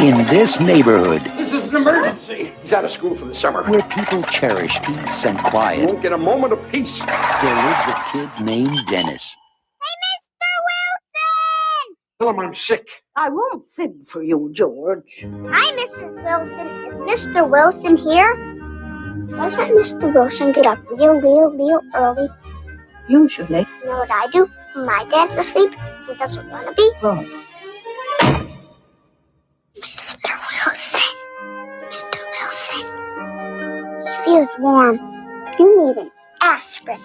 In this neighborhood, This is an emergency. He's out of school for the summer. where people cherish peace and You quiet, won't get a moment of peace. there lives a kid named Dennis. Tell him I'm sick. I won't fib for you, George. Hi, Mrs. Wilson. Is Mr. Wilson here? Doesn't Mr. Wilson get up real early? Usually. You know what I do? When my dad's asleep, he doesn't want to be. Well, Mr. Wilson. Mr. Wilson. He feels warm. You need an aspirin.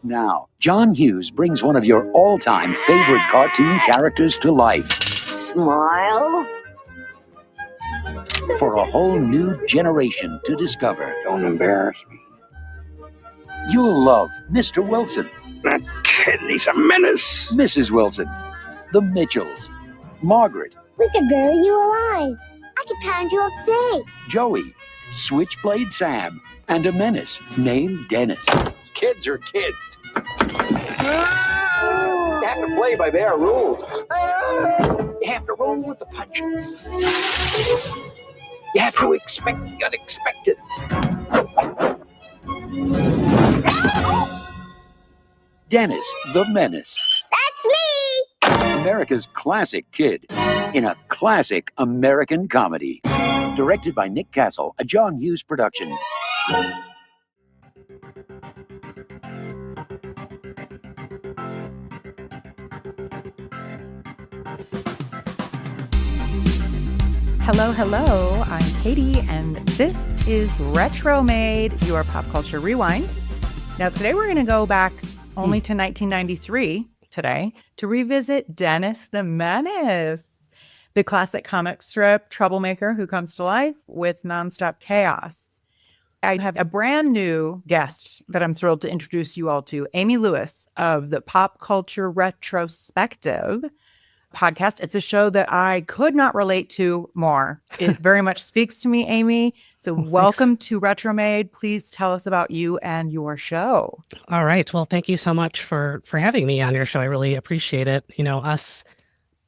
Now, John Hughes brings one of your all-time favorite cartoon characters to life smile. for a whole new generation to discover. Don't embarrass me. You'll love Mr. Wilson, That kid, he's a menace. Mrs. Wilson, the Mitchells, Margaret, We could bury you alive. I could pound you up big. Joey, Switchblade Sam, and a menace named Dennis. Kids are kids. You have to play by their rules. You have to roll with the punches. You have to expect the unexpected. Dennis the Menace, That's me. America's classic kid in a classic American comedy. Directed by Nick Castle, a John Hughes production. Hello, I'm Katie, and this is RetroMade, your pop culture rewind. Now, today we're going to go back only to 1993 today to revisit Dennis the Menace, the classic comic strip troublemaker who comes to life with nonstop chaos. I have a brand new guest that I'm thrilled to introduce you all to, Amy Lewis of the Pop Culture Retrospective podcast. It's a show that I could not relate to more. It very much speaks to me, Amy. So welcome to RetroMade. Please tell us about you and your show. All right. Well, thank you so much for having me on your show. I really appreciate it. You know, us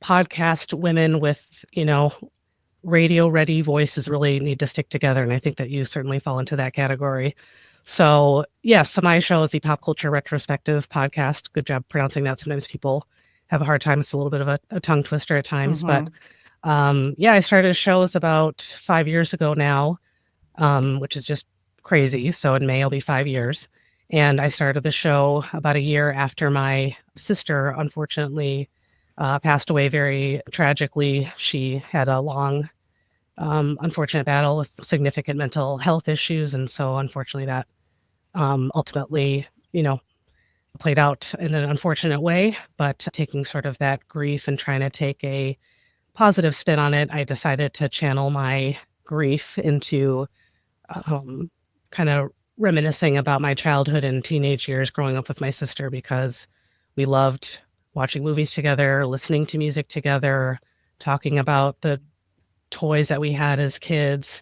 podcast women with, radio ready voices really need to stick together. And I think that you certainly fall into that category. So yes, so my show is the Pop Culture Retrospective podcast. Good job pronouncing that. Sometimes people have a hard time. It's a little bit of a tongue twister at times, but I started shows about 5 years ago now, which is just crazy. So in May, I'll be 5 years. And I started the show about a year after my sister, unfortunately, passed away very tragically. She had a long, unfortunate battle with significant mental health issues. And so unfortunately that ultimately, played out in an unfortunate way, but taking sort of that grief and trying to take a positive spin on it, I decided to channel my grief into kind of reminiscing about my childhood and teenage years growing up with my sister, because we loved watching movies together, listening to music together, talking about the toys that we had as kids,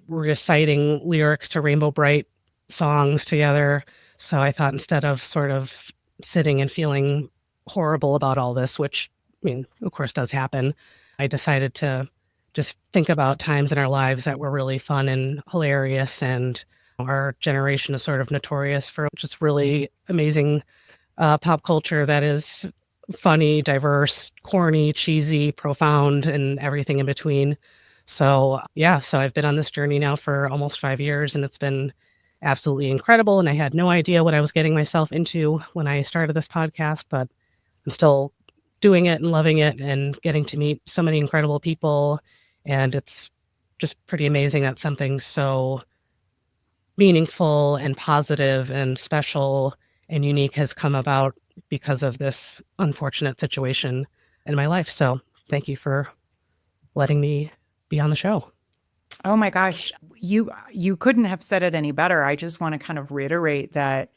reciting lyrics to Rainbow Bright songs together. So I thought instead of sort of sitting and feeling horrible about all this, which, of course does happen, I decided to just think about times in our lives that were really fun and hilarious. And our generation is sort of notorious for just really amazing pop culture that is funny, diverse, corny, cheesy, profound, and everything in between. So I've been on this journey now for almost 5 years, and it's been absolutely incredible. And I had no idea what I was getting myself into when I started this podcast, but I'm still doing it and loving it and getting to meet so many incredible people. And it's just pretty amazing that something so meaningful and positive and special and unique has come about because of this unfortunate situation in my life. So thank you for letting me be on the show. Oh my gosh, you couldn't have said it any better. I just want to kind of reiterate that,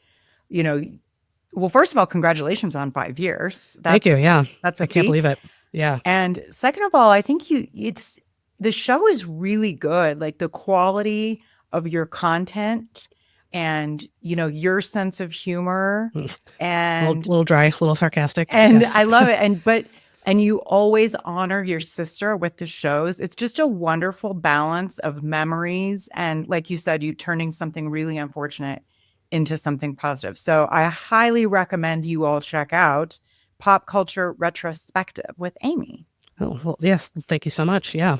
well, first of all, congratulations on 5 years. Thank you. Yeah. That's a I can't feat. believe it. Yeah. And second of all, I think the show is really good. Like the quality of your content and, your sense of humor and a little dry, a little sarcastic. and yes. I love it. And you always honor your sister with the shows. It's just a wonderful balance of memories. And like you said, you turning something really unfortunate into something positive. So I highly recommend you all check out Pop Culture Retrospective with Amy. Oh, well, yes. Thank you so much. Yeah.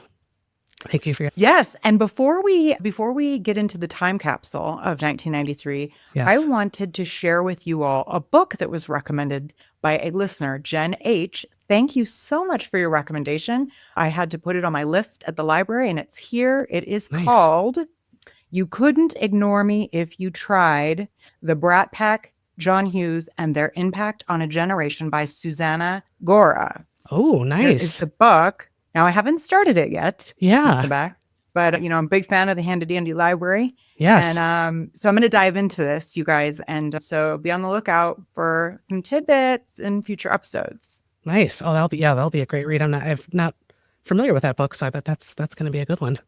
Thank you for your. Yes. And before we get into the time capsule of 1993, Yes. I wanted to share with you all a book that was recommended by a listener, Jen H. Thank you so much for your recommendation. I had to put it on my list at the library, and it's here. It is Nice. called You Couldn't Ignore Me If You Tried, The Brat Pack, John Hughes, and Their Impact on a Generation by Susanna Gora. Oh, nice. It's the book. Now, I haven't started it yet. Yeah. Here's the back. But, I'm a big fan of the Handy Dandy Library. Yes. And so I'm going to dive into this, you guys. And so be on the lookout for some tidbits in future episodes. Nice. Oh, that'll be a great read. I'm not familiar with that book, so I bet that's going to be a good one.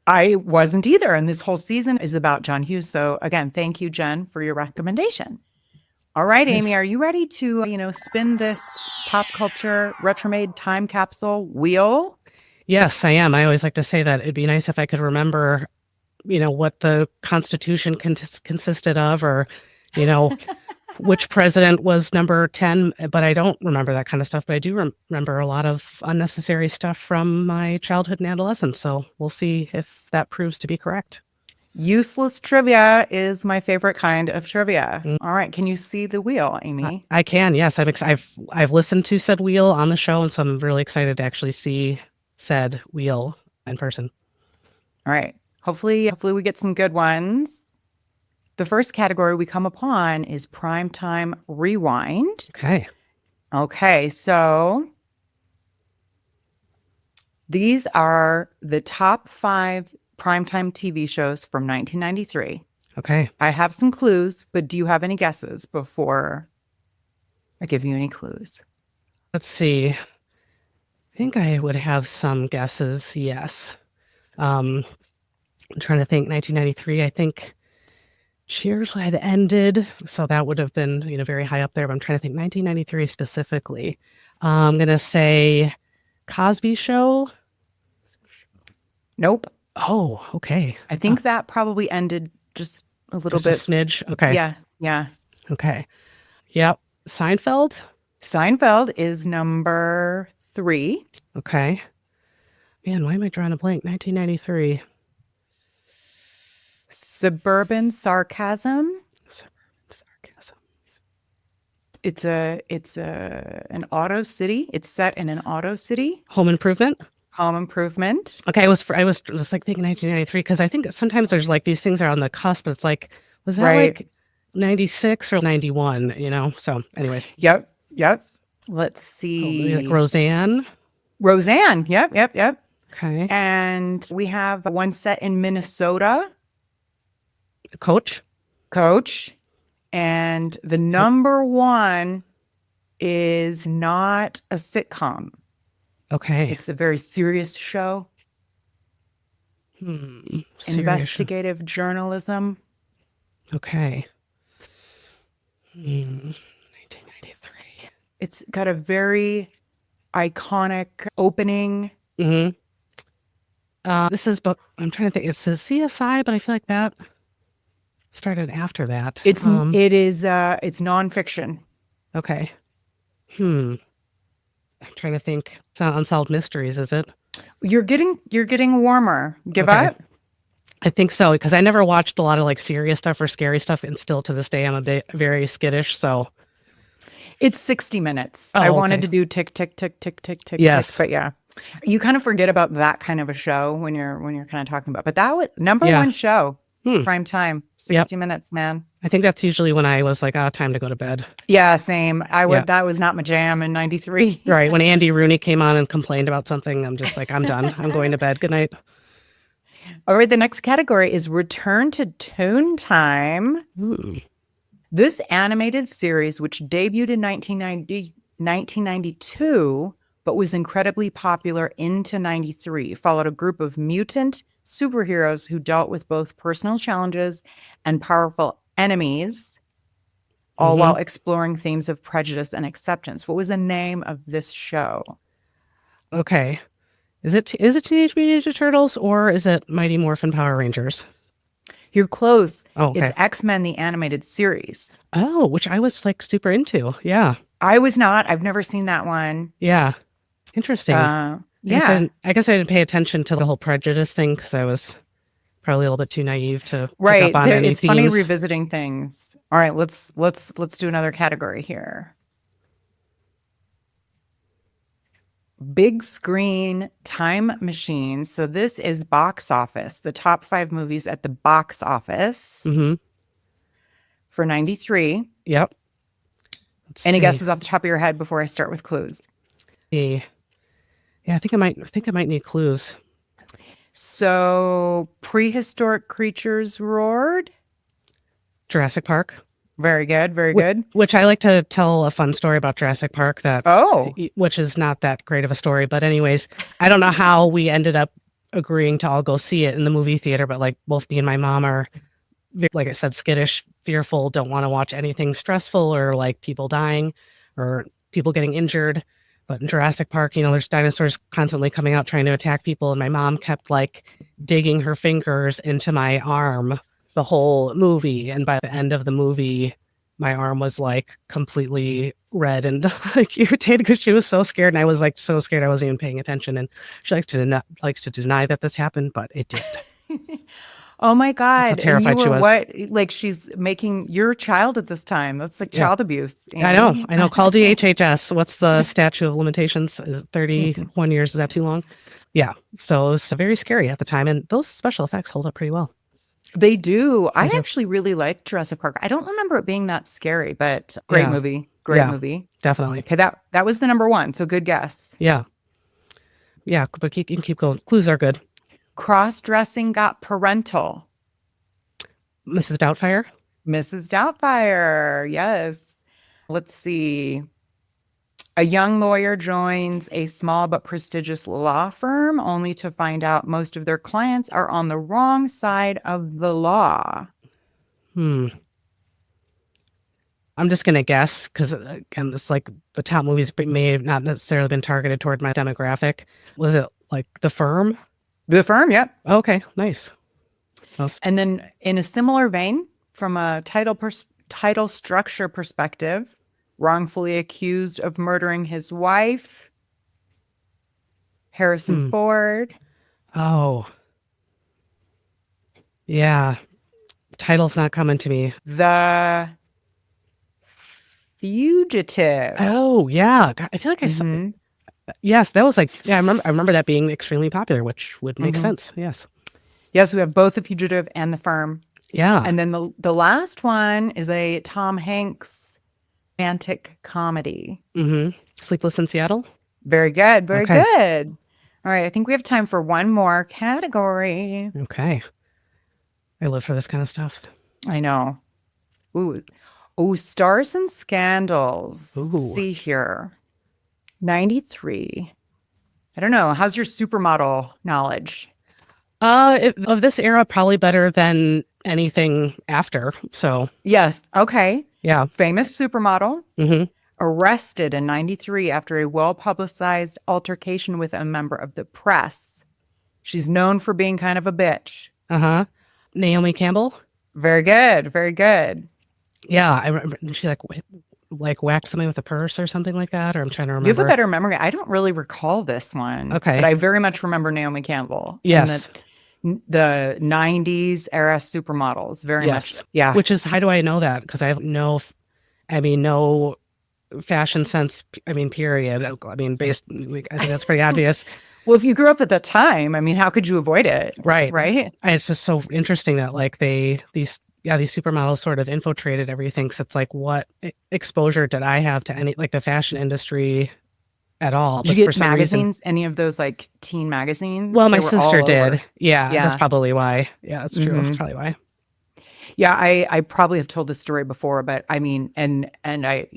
I wasn't either. And this whole season is about John Hughes. So again, thank you, Jen, for your recommendation. All right, Amy, are you ready to, spin this Pop Culture Retromade time capsule wheel? Yes, I am. I always like to say that it'd be nice if I could remember, what the Constitution consisted of, or, which president was number 10. But I don't remember that kind of stuff. But I do remember a lot of unnecessary stuff from my childhood and adolescence. So we'll see if that proves to be correct. Useless trivia is my favorite kind of trivia. All right. Can you see the wheel, Amy? I can. Yes. I've listened to said wheel on the show. And so I'm really excited to actually see said wheel in person. All right. Hopefully we get some good ones. The first category we come upon is Primetime Rewind. Okay. So these are the top 5 primetime TV shows from 1993. Okay. I have some clues, but do you have any guesses before I give you any clues? Let's see. I think I would have some guesses. Yes. I'm trying to think. 1993, I think Cheers had ended. So that would have been, very high up there. But I'm trying to think 1993 specifically. I'm going to say Cosby Show. Nope. Oh, okay. I think that probably ended just a little bit. A smidge. Okay. Yeah. Okay. Yep. Seinfeld. Seinfeld is number 3. Okay. Man, why am I drawing a blank? 1993. Suburban Sarcasm. It's an auto city. It's set in an auto city. Home Improvement. Okay, I was like thinking 1993 because I think sometimes there's like these things are on the cusp. But it's like, was that right. like 96 or 91? So, anyways. Yep. Let's see. Like Roseanne. Yep. Okay. And we have one set in Minnesota. Coach. And the number 1 is not a sitcom. Okay. It's a very serious show. Investigative journalism. Okay. 1993. It's got a very iconic opening. Mm-hmm. This is, but I'm trying to think. It says CSI, but I feel like that started after that. It's nonfiction. Okay. I'm trying to think. It's not Unsolved Mysteries, is it? You're getting warmer. Give Okay. up? I think so, because I never watched a lot of like serious stuff or scary stuff, and still to this day I'm a bit very skittish. So it's 60 minutes. Oh, I wanted okay. to do tick, tick, tick, tick, tick, tick. Yes. Tick, but yeah, you kind of forget about that kind of a show when you're kind of talking about. But that was number 1 show, prime time, 60 minutes, man. I think that's usually when I was like, time to go to bed. Yeah, same. That was not my jam in 93. Right. When Andy Rooney came on and complained about something, I'm just like, I'm done. I'm going to bed. Good night. All right. The next category is Return to Toon Time. Ooh. This animated series, which debuted in 1992, but was incredibly popular into 93, followed a group of mutant superheroes who dealt with both personal challenges and powerful enemies, all while exploring themes of prejudice and acceptance. What was the name of this show? Okay. Is it Teenage Mutant Ninja Turtles or is it Mighty Morphin Power Rangers? You're close. Oh, okay. It's X-Men, the animated series. Oh, which I was like super into. Yeah. I was not. I've never seen that one. Yeah. Interesting. Yeah. I guess I didn't pay attention to the whole prejudice thing because I was probably a little bit too naive to pick up on any It's themes. funny revisiting things. All right, let's do another category here. Big screen time machine. So this is box office, the top 5 movies at the box office for 93. Yep. Any guesses off the top of your head before I start with clues? Yeah, I think I might need clues. So prehistoric creatures roared. Jurassic Park. Very good. Very good. Which I like to tell a fun story about Jurassic Park which is not that great of a story. But anyways, I don't know how we ended up agreeing to all go see it in the movie theater. But like both me and my mom are, like I said, skittish, fearful, don't want to watch anything stressful or like people dying or people getting injured. But in Jurassic Park, there's dinosaurs constantly coming out trying to attack people. And my mom kept like digging her fingers into my arm the whole movie. And by the end of the movie, my arm was like completely red and like irritated because she was so scared. And I was like so scared I wasn't even paying attention. And she likes to deny that this happened, but it did. Oh my God. That's how terrified she was. What? Like she's making your child at this time. That's like child abuse. Amy. I know. Call DHHS. What's the statute of limitations? Is it 31 years? Is that too long? Yeah. So it was very scary at the time. And those special effects hold up pretty well. They do. I actually really like Jurassic Park. I don't remember it being that scary, but great movie. Great movie. Definitely. Okay, that was the number 1. So good guess. Yeah. Yeah, but you can keep going. Clues are good. Cross-dressing got parental. Mrs. Doubtfire? Mrs. Doubtfire, yes. Let's see. A young lawyer joins a small but prestigious law firm only to find out most of their clients are on the wrong side of the law. I'm just going to guess because, again, this like the top movies may have not necessarily been targeted toward my demographic. Was it like The Firm? The Firm, yep. Okay, nice. And then in a similar vein, from a title structure perspective, wrongfully accused of murdering his wife, Harrison Ford. Oh. Yeah. Title's not coming to me. The Fugitive. Oh, yeah. God, I feel like I saw. Yes, that was like, I remember that being extremely popular, which would make sense. Yes. Yes, we have both The Fugitive and The Firm. Yeah. And then the last one is a Tom Hanks romantic comedy. Sleepless in Seattle? Very good. Very good. All right. I think we have time for one more category. Okay. I live for this kind of stuff. I know. Ooh, stars and scandals. Ooh. Let's see here. 93. I don't know. How's your supermodel knowledge? Of this era, probably better than anything after. So yes. Okay. Yeah. Famous supermodel. Arrested in 93 after a well-publicized altercation with a member of the press. She's known for being kind of a bitch. Naomi Campbell. Very good. Very good. Yeah. I remember she like whacked somebody with a purse or something like that, or I'm trying to remember. You have a better memory. I don't really recall this one. Okay. But I very much remember Naomi Campbell. Yes. The 90s era supermodels. Very much. Yeah. Which is, how do I know that? Because I have no fashion sense, period. I think that's pretty obvious. Well, if you grew up at that time, how could you avoid it? Right. Right. It's just so interesting that like these supermodels sort of infiltrated everything. So it's like, what exposure did I have to any, like the fashion industry at all? Did you get magazines, any of those like teen magazines? Well, my sister did. Over. Yeah. That's probably why. Yeah, that's true. That's probably why. Yeah. I probably have told this story before, but and I,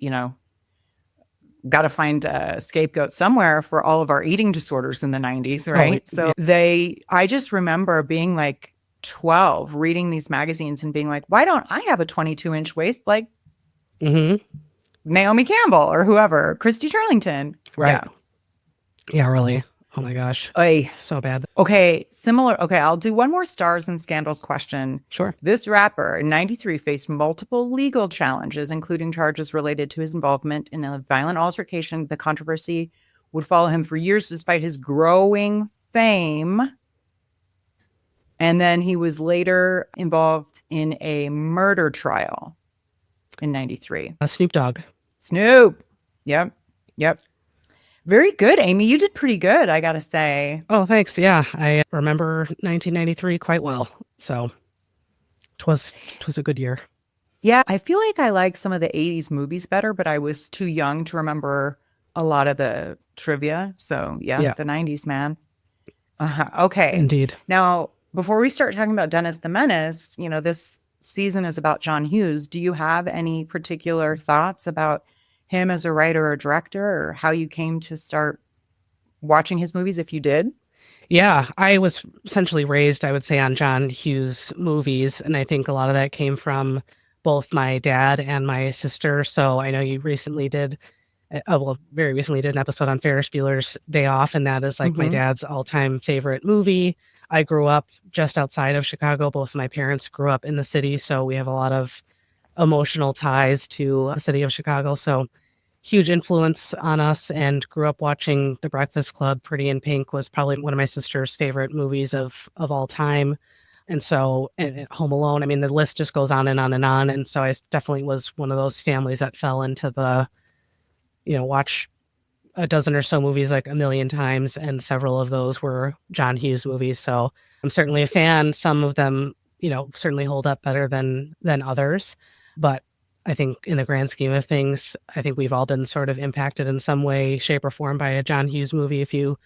got to find a scapegoat somewhere for all of our eating disorders in the 90s, right? Oh, I just remember being like 12, reading these magazines and being like, why don't I have a 22-inch waist like Naomi Campbell or whoever, Christy Turlington? Right. Yeah, really. Oh my gosh. So bad. Okay, similar. Okay, I'll do one more stars and scandals question. Sure. This rapper in 93 faced multiple legal challenges, including charges related to his involvement in a violent altercation. The controversy would follow him for years despite his growing fame. And then he was later involved in a murder trial in 93. Snoop Dogg. Snoop. Yep. Very good, Amy. You did pretty good, I gotta say. Oh, thanks. Yeah, I remember 1993 quite well. So twas a good year. Yeah, I feel like I like some of the 80s movies better, but I was too young to remember a lot of the trivia. So yeah. The 90s, man. Okay. Indeed. Now, before we start talking about Dennis the Menace, this season is about John Hughes. Do you have any particular thoughts about him as a writer or director, or how you came to start watching his movies, if you did? Yeah, I was essentially raised, I would say, on John Hughes movies. And I think a lot of that came from both my dad and my sister. So I know you recently did, very recently did an episode on Ferris Bueller's Day Off. And that is like my dad's all-time favorite movie. I grew up just outside of Chicago. Both of my parents grew up in the city. So we have a lot of emotional ties to the city of Chicago. So huge influence on us, and grew up watching The Breakfast Club. Pretty in Pink was probably one of my sister's favorite movies of all time. And so, and Home Alone, I mean, the list just goes on and on and on. And so I definitely was one of those families that fell into the, watch a dozen or so movies like a million times. And several of those were John Hughes movies. So I'm certainly a fan. Some of them, certainly hold up better than others. But I think in the grand scheme of things, I think we've all been sort of impacted in some way, shape, or form by a John Hughes movie if you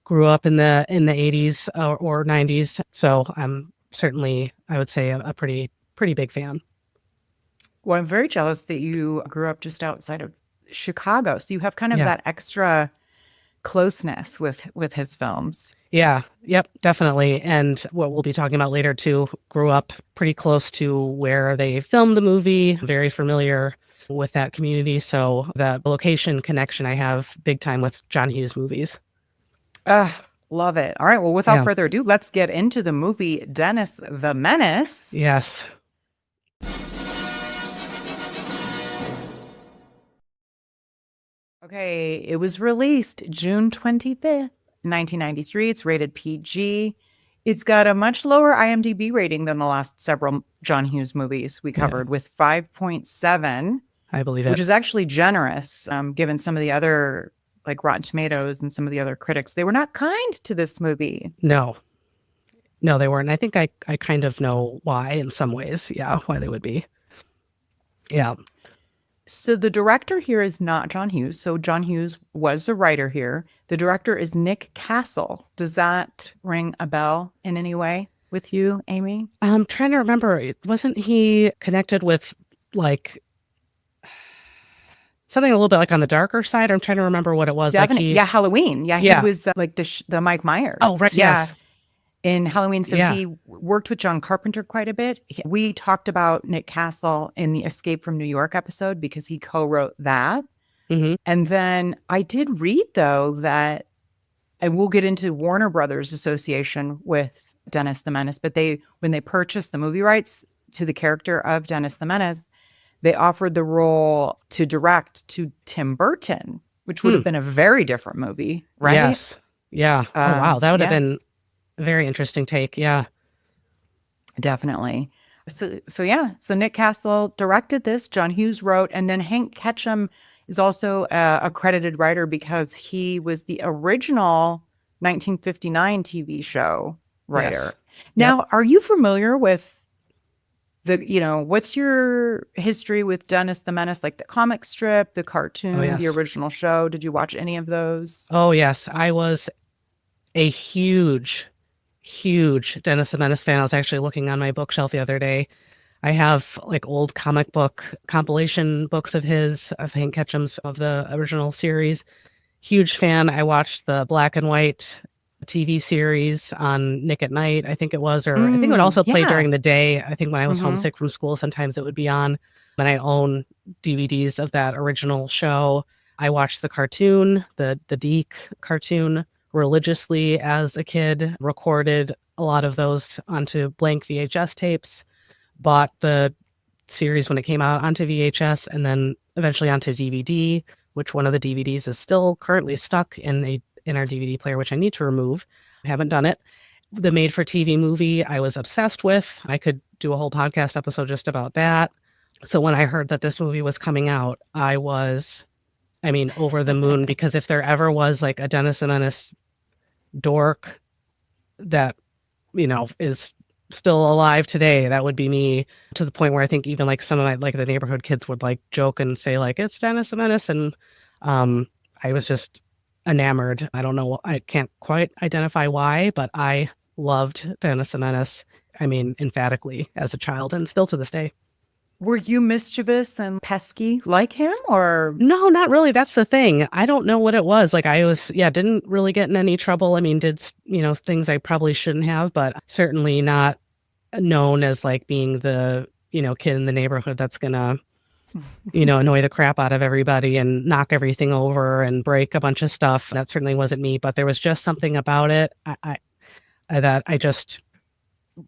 grew up in the 80s or 90s. So I'm certainly, I would say, a pretty big fan. Well, I'm very jealous that you grew up just outside of Chicago. So you have kind of that extra closeness with his films. Yeah. Yep, definitely. And what we'll be talking about later too, grew up pretty close to where they filmed the movie, very familiar with that community. So the location connection I have big time with John Hughes movies. Love it. All right. Well, without further ado, let's get into the movie Dennis the Menace. Yes. Okay. It was released June 25th. 1993. It's rated PG. It's got a much lower IMDb rating than the last several John Hughes movies we covered, with 5.7. I believe it. Which is actually generous, given some of the other, like Rotten Tomatoes and some of the other critics. They were not kind to this movie. No, they weren't. I think I kind of know why in some ways. Yeah, why they would be. Yeah. So the director here is not John Hughes. So John Hughes was a writer here. The director is Nick Castle. Does that ring a bell in any way with you, Amy? I'm trying to remember. Wasn't he connected with like something a little bit like on the darker side? I'm trying to remember what it was. Definitely. Like Halloween. Yeah, he was like the Mike Myers. Oh, right. Yeah. Yes. In Halloween. So he worked with John Carpenter quite a bit. We talked about Nick Castle in the Escape from New York episode because he co-wrote that. Mm-hmm. And then I did read, though, that, and we'll get into Warner Brothers association with Dennis the Menace, but when they purchased the movie rights to the character of Dennis the Menace, they offered the role to direct to Tim Burton, which would have been a very different movie, right? Yes. Yeah. Oh, wow. That would have been a very interesting take. Yeah. Definitely. So Nick Castle directed this. John Hughes wrote, and then Hank Ketchum is also a credited writer because he was the original 1959 TV show writer. Yes. Now, are you familiar with what's your history with Dennis the Menace, like the comic strip, the cartoon, the original show? Did you watch any of those? Oh, yes. I was a huge Dennis the Menace fan. I was actually looking on my bookshelf the other day. I have like old comic book compilation books of his, of Hank Ketchum's, of the original series. Huge fan. I watched the black and white TV series on Nick at Night, I think it was, or I think it would also play during the day. I think when I was homesick from school, sometimes it would be on. And I own DVDs of that original show. I watched the cartoon, the Deke cartoon, religiously as a kid, recorded a lot of those onto blank VHS tapes, bought the series when it came out onto VHS, and then eventually onto DVD, which one of the DVDs is still currently stuck in our DVD player, which I need to remove. I haven't done it. The made-for-TV movie I was obsessed with. I could do a whole podcast episode just about that. So when I heard that this movie was coming out, I was, over the moon, because if there ever was like a Dennis the Menace dork that, is still alive today, that would be me, to the point where I think even like some of my, like the neighborhood kids would like joke and say like, it's Dennis the Menace. And I was just enamored. I don't know. I can't quite identify why, but I loved Dennis the Menace. Emphatically as a child and still to this day. Were you mischievous and pesky like him, or? No, not really. That's the thing. I don't know what it was. Like I was, didn't really get in any trouble. Did, things I probably shouldn't have, but certainly not known as like being the, kid in the neighborhood that's gonna, annoy the crap out of everybody and knock everything over and break a bunch of stuff. That certainly wasn't me, but there was just something about it that I just,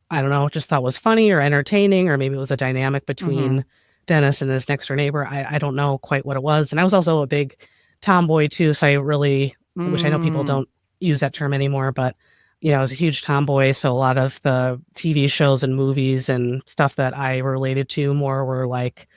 I don't know, just thought was funny or entertaining, or maybe it was a dynamic between Dennis and his next door neighbor. I don't know quite what it was. And I was also a big tomboy too. So I really, which I know people don't use that term anymore, but I was a huge tomboy. So a lot of the TV shows and movies and stuff that I related to more were like,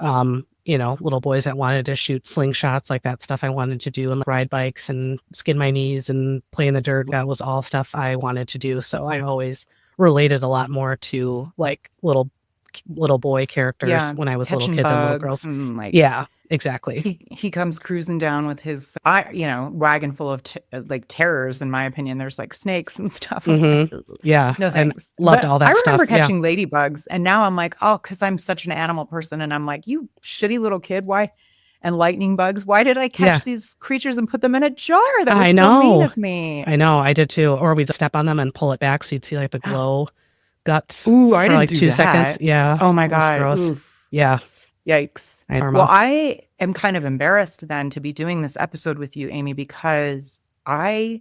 little boys that wanted to shoot slingshots, like that stuff I wanted to do, and ride bikes and skin my knees and play in the dirt. That was all stuff I wanted to do. So I always related a lot more to like little boy characters when I was a little kid than little girls. Yeah, exactly. He comes cruising down with his, wagon full of terrors. In my opinion, there's like snakes and stuff. Yeah, no thanks. And loved all that stuff. I remember catching ladybugs, and now I'm like, oh, because I'm such an animal person, and I'm like, you shitty little kid, why? And lightning bugs. Why did I catch these creatures and put them in a jar? That was so mean of me. I know, I did too. Or we'd step on them and pull it back so you'd see like the glow guts. Ooh, I didn't like do 2 that. seconds. Yeah. Oh my God. Gross. Oof. Yeah. Yikes. Well, I am kind of embarrassed then to be doing this episode with you, Amy, because I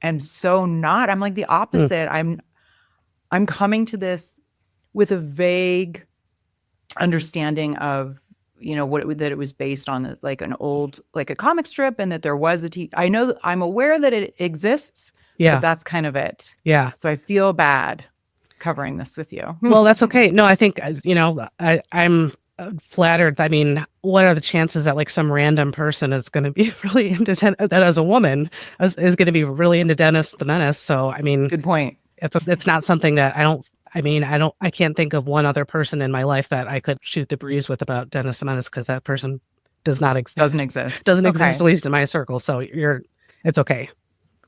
am so not. I'm like the opposite. I'm coming to this with a vague understanding of, that it was based on like an old, like a comic strip, and that there was I know, I'm aware that it exists. Yeah. But that's kind of it. Yeah. So I feel bad covering this with you. Well, that's okay. No, I think, I'm flattered. What are the chances that like some random person is going to be really into that as a woman is going to be really into Dennis the Menace? So, good point. It's not something that I can't think of one other person in my life that I could shoot the breeze with about Dennis the Menace, because that person doesn't exist. Doesn't exist, at least in my circle. So it's okay.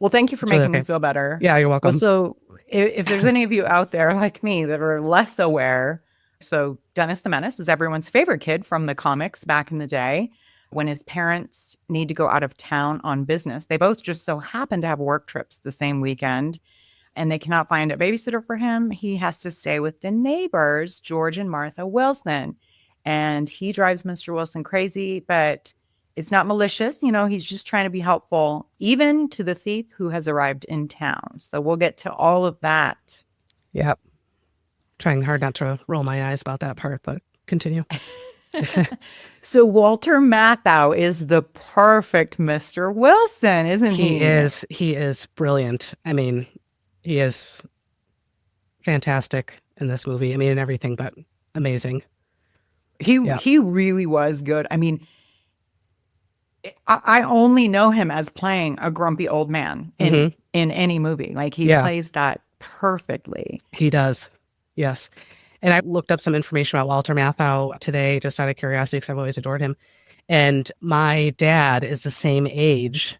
Well, thank you for making me feel better. Yeah, you're welcome. So if there's any of you out there like me that are less aware, so Dennis the Menace is everyone's favorite kid from the comics back in the day. When his parents need to go out of town on business, they both just so happen to have work trips the same weekend, and they cannot find a babysitter for him. He has to stay with the neighbors, George and Martha Wilson. And he drives Mr. Wilson crazy, but it's not malicious. He's just trying to be helpful, even to the thief who has arrived in town. So we'll get to all of that. Yep. Trying hard not to roll my eyes about that part, but continue. So Walter Matthau is the perfect Mr. Wilson, isn't he? He is brilliant. He is fantastic in this movie. In everything, but amazing. He really was good. I only know him as playing a grumpy old man in any movie. Like he plays that perfectly. He does. Yes. And I looked up some information about Walter Matthau today, just out of curiosity, because I've always adored him. And my dad is the same age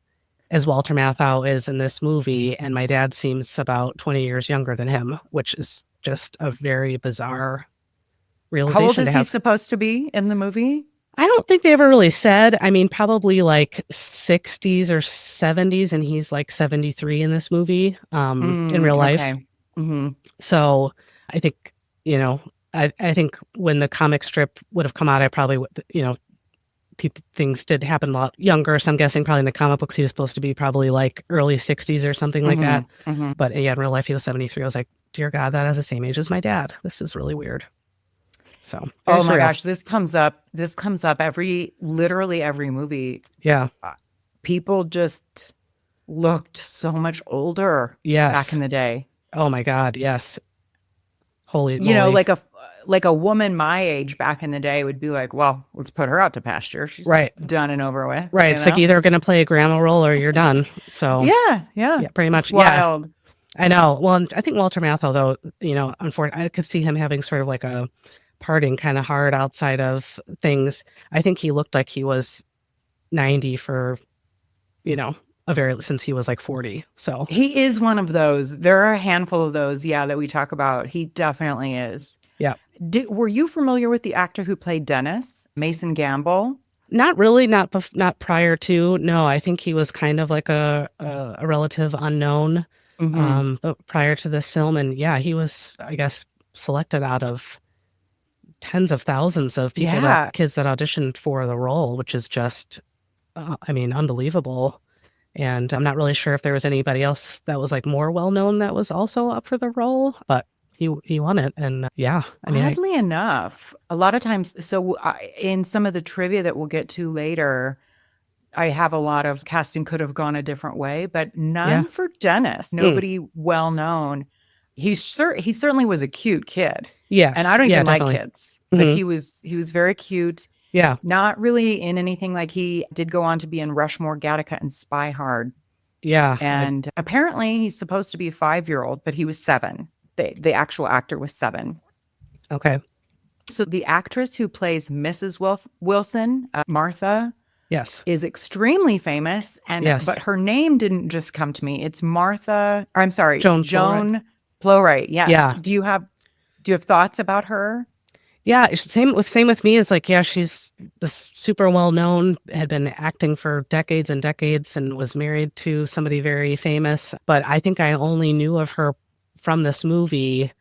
as Walter Matthau is in this movie. And my dad seems about 20 years younger than him, which is just a very bizarre realization How old to is he have. supposed to be in the movie? I don't think they ever really said. I mean, probably like 60s or 70s, and he's like 73 in this movie, in real life. Okay. Mm-hmm. So I think, you know, I think when the comic strip would have come out, I probably would, you know, things did happen a lot younger. So I'm guessing probably in the comic books he was supposed to be probably like early 60s or something like that. Mm-hmm. But yeah, in real life he was 73. I was like, dear God, that has the same age as my dad. This is really weird. So Oh my surreal. gosh, this comes up literally every movie. Yeah. People just looked so much older Yes. back in the day. Oh my God. Yes. Holy moly. You know, like a woman my age back in the day would be like, well, let's put her out to pasture. She's right. done and over with. Right. You It's know? like either going to play a grandma role or you're done. So yeah, pretty much. It's wild. I know. Well, I think Walter Matthau, though, you know, unfortunately, I could see him having sort of like a parting kind of hard outside of things. I think he looked like he was 90 for, you know, since he was like 40. So He is one of those. There are a handful of those, that we talk about. He definitely is. Yeah. Were you familiar with the actor who played Dennis, Mason Gamble? not really, not prior to. No, I think he was kind of like a relative unknown but prior to this film. And yeah, he was, I guess, selected out of tens of thousands of people, kids that auditioned for the role, which is just, I mean, unbelievable. And I'm not really sure if there was anybody else that was like more well-known that was also up for the role, but he won it. And I mean, oddly enough, a lot of times, so in some of the trivia that we'll get to later, I have a lot of casting could have gone a different way, but none for Dennis. Nobody well-known. He certainly was a cute kid. Yes. And I don't even definitely. like kids, but he was very cute. Yeah. Not really in anything. Like, he did go on to be in Rushmore, Gattaca, and Spy Hard. Yeah. And apparently he's supposed to be a 5-year-old, but he was 7. The actual actor was 7. Okay. So the actress who plays Mrs. Wilson, Martha, Yes. is extremely famous. And Yes. but her name didn't just come to me. It's Martha. Or I'm sorry, Joan Plowright. Yes. Yeah. Do you have thoughts about her? Yeah, same with me. Is like, yeah, she's this super well known, had been acting for decades and decades, and was married to somebody very famous. But I think I only knew of her from this movie.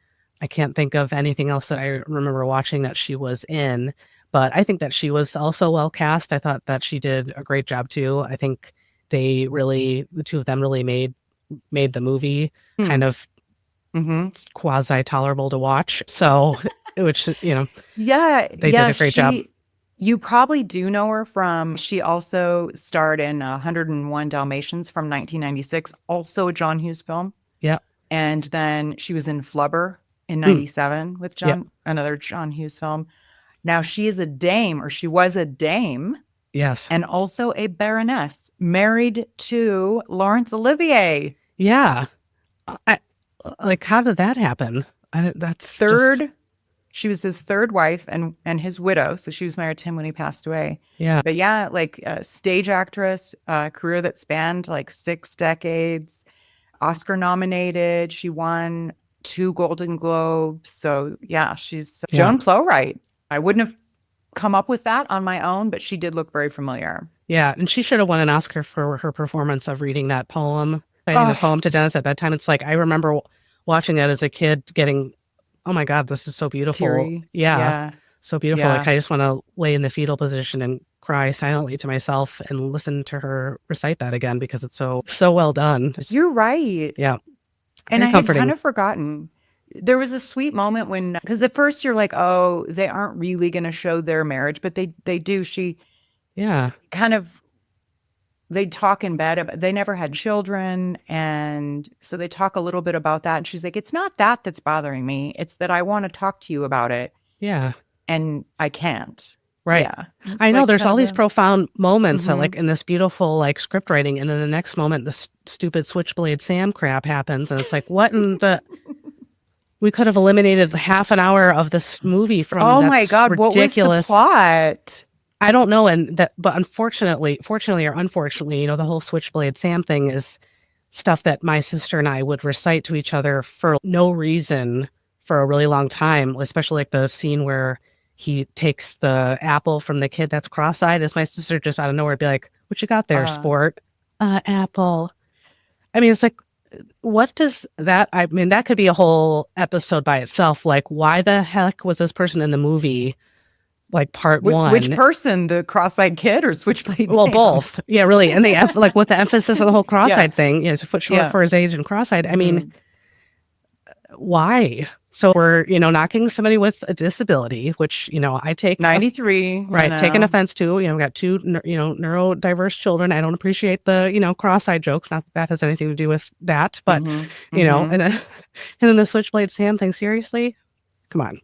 I can't think of anything else that I remember watching that she was in. But I think that she was also well cast. I thought that she did a great job too. I think the two of them really made the movie kind of quasi tolerable to watch. So. Which, you know, they did a great job. You probably do know her from, she also starred in 101 Dalmatians from 1996, also a John Hughes film. Yeah. And then she was in Flubber in 97 with another John Hughes film. Now she is a dame, or she was a dame. Yes. And also a baroness, married to Laurence Olivier. Yeah. Like, how did that happen? That's third. She was his third wife and his widow. So she was married to him when he passed away. Yeah. But yeah, like a stage actress, career that spanned like 6 decades, Oscar nominated. She won 2 Golden Globes. So yeah, she's Joan Plowright. I wouldn't have come up with that on my own, but she did look very familiar. Yeah. And she should have won an Oscar for her performance of reading that poem, the poem to Dennis at bedtime. It's like, I remember watching that as a kid getting, oh my God, this is so beautiful. Teary. Yeah. So beautiful. Yeah. Like, I just want to lay in the fetal position and cry silently to myself and listen to her recite that again, because it's so well done. You're right. Yeah. And I had comforting. kind of forgotten. There was a sweet moment when, because at first you're like, oh, they aren't really going to show their marriage, but they do. She kind of, they talk in bed about, they never had children. And so they talk a little bit about that. And she's like, it's not that's bothering me. It's that I want to talk to you about it. Yeah. And I can't. Right. Yeah. I know there's all these profound moments that, like, in this beautiful like script writing. And then the next moment, the stupid Switchblade Sam crap happens. And it's like, what in the... We could have eliminated half an hour of this movie from my God, ridiculous... what was the plot? I don't know, but fortunately or unfortunately, the whole Switchblade Sam thing is stuff that my sister and I would recite to each other for no reason for a really long time, especially like the scene where he takes the apple from the kid that's cross-eyed. As my sister just out of nowhere be like, "What you got there, sport?" Apple. I mean, it's like, what does that? I mean, that could be a whole episode by itself. Like, why the heck was this person in the movie? Like part one. Which person, the cross-eyed kid or Switchblade Well, Sam? both. Yeah, really. And like with the emphasis on the whole cross-eyed thing, is a foot short for his age and cross-eyed. I mean, why? So we're, knocking somebody with a disability, which, I take 93. Right. Taking offense to, we've got two, neurodiverse children. I don't appreciate the, cross-eyed jokes. Not that that has anything to do with that, but, and then the Switchblade Sam thing, seriously? Come on.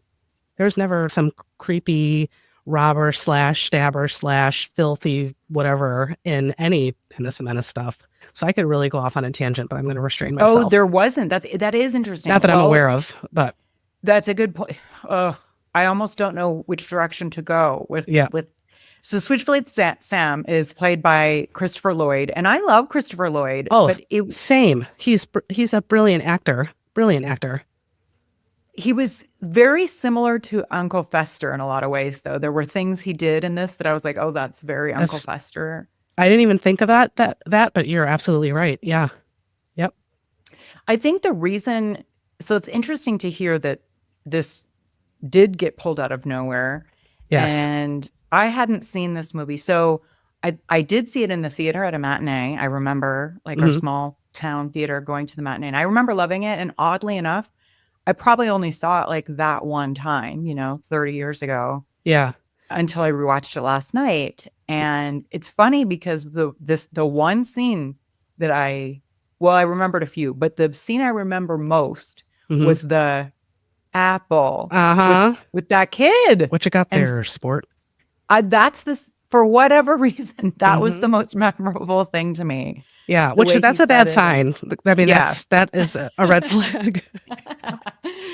There's never some creepy robber / stabber / filthy whatever in any Dennis the Menace stuff. So I could really go off on a tangent, but I'm going to restrain myself. Oh, there wasn't. That is interesting. Not that I'm aware of, but that's a good point. I almost don't know which direction to go with. So Switchblade Sam is played by Christopher Lloyd, and I love Christopher Lloyd. Oh, but same. He's a brilliant actor. Brilliant actor. He was very similar to Uncle Fester in a lot of ways, though. There were things he did in this that I was like, oh, that's very Uncle Fester. I didn't even think of that, but you're absolutely right. Yeah. Yep. I think the reason, so it's interesting to hear that this did get pulled out of nowhere. Yes. And I hadn't seen this movie. So I did see it in the theater at a matinee. I remember our small town theater going to the matinee. And I remember loving it. And oddly enough, I probably only saw it like that one time, 30 years ago. Yeah. Until I rewatched it last night. And it's funny because the one scene that I remembered a few, but the scene I remember most was the apple with that kid. What you got there, sport? For whatever reason, that was the most memorable thing to me. Yeah, that's a bad sign. I mean, that is a red flag.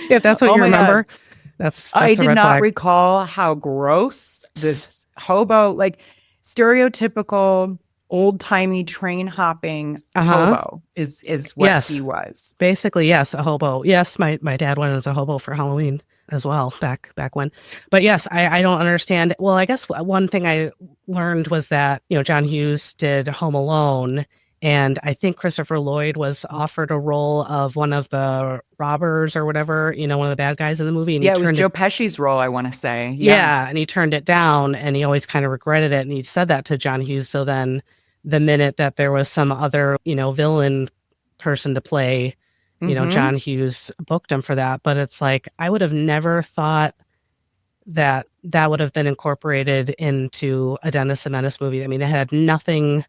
If that's what you remember, that's I a did red not flag. recall how gross this hobo, like stereotypical old-timey train hopping hobo is what he was. Basically, yes, a hobo. Yes, my dad went as a hobo for Halloween as well back when. But yes, I don't understand. Well, I guess one thing I learned was that, John Hughes did Home Alone, and I think Christopher Lloyd was offered a role of one of the robbers or whatever, one of the bad guys in the movie. And it was Joe Pesci's role, I want to say. Yeah, and he turned it down, and he always kind of regretted it, and he said that to John Hughes. So then the minute that there was some other, villain person to play, John Hughes booked him for that. But it's like, I would have never thought that would have been incorporated into a Dennis the Menace movie. I mean, it had nothing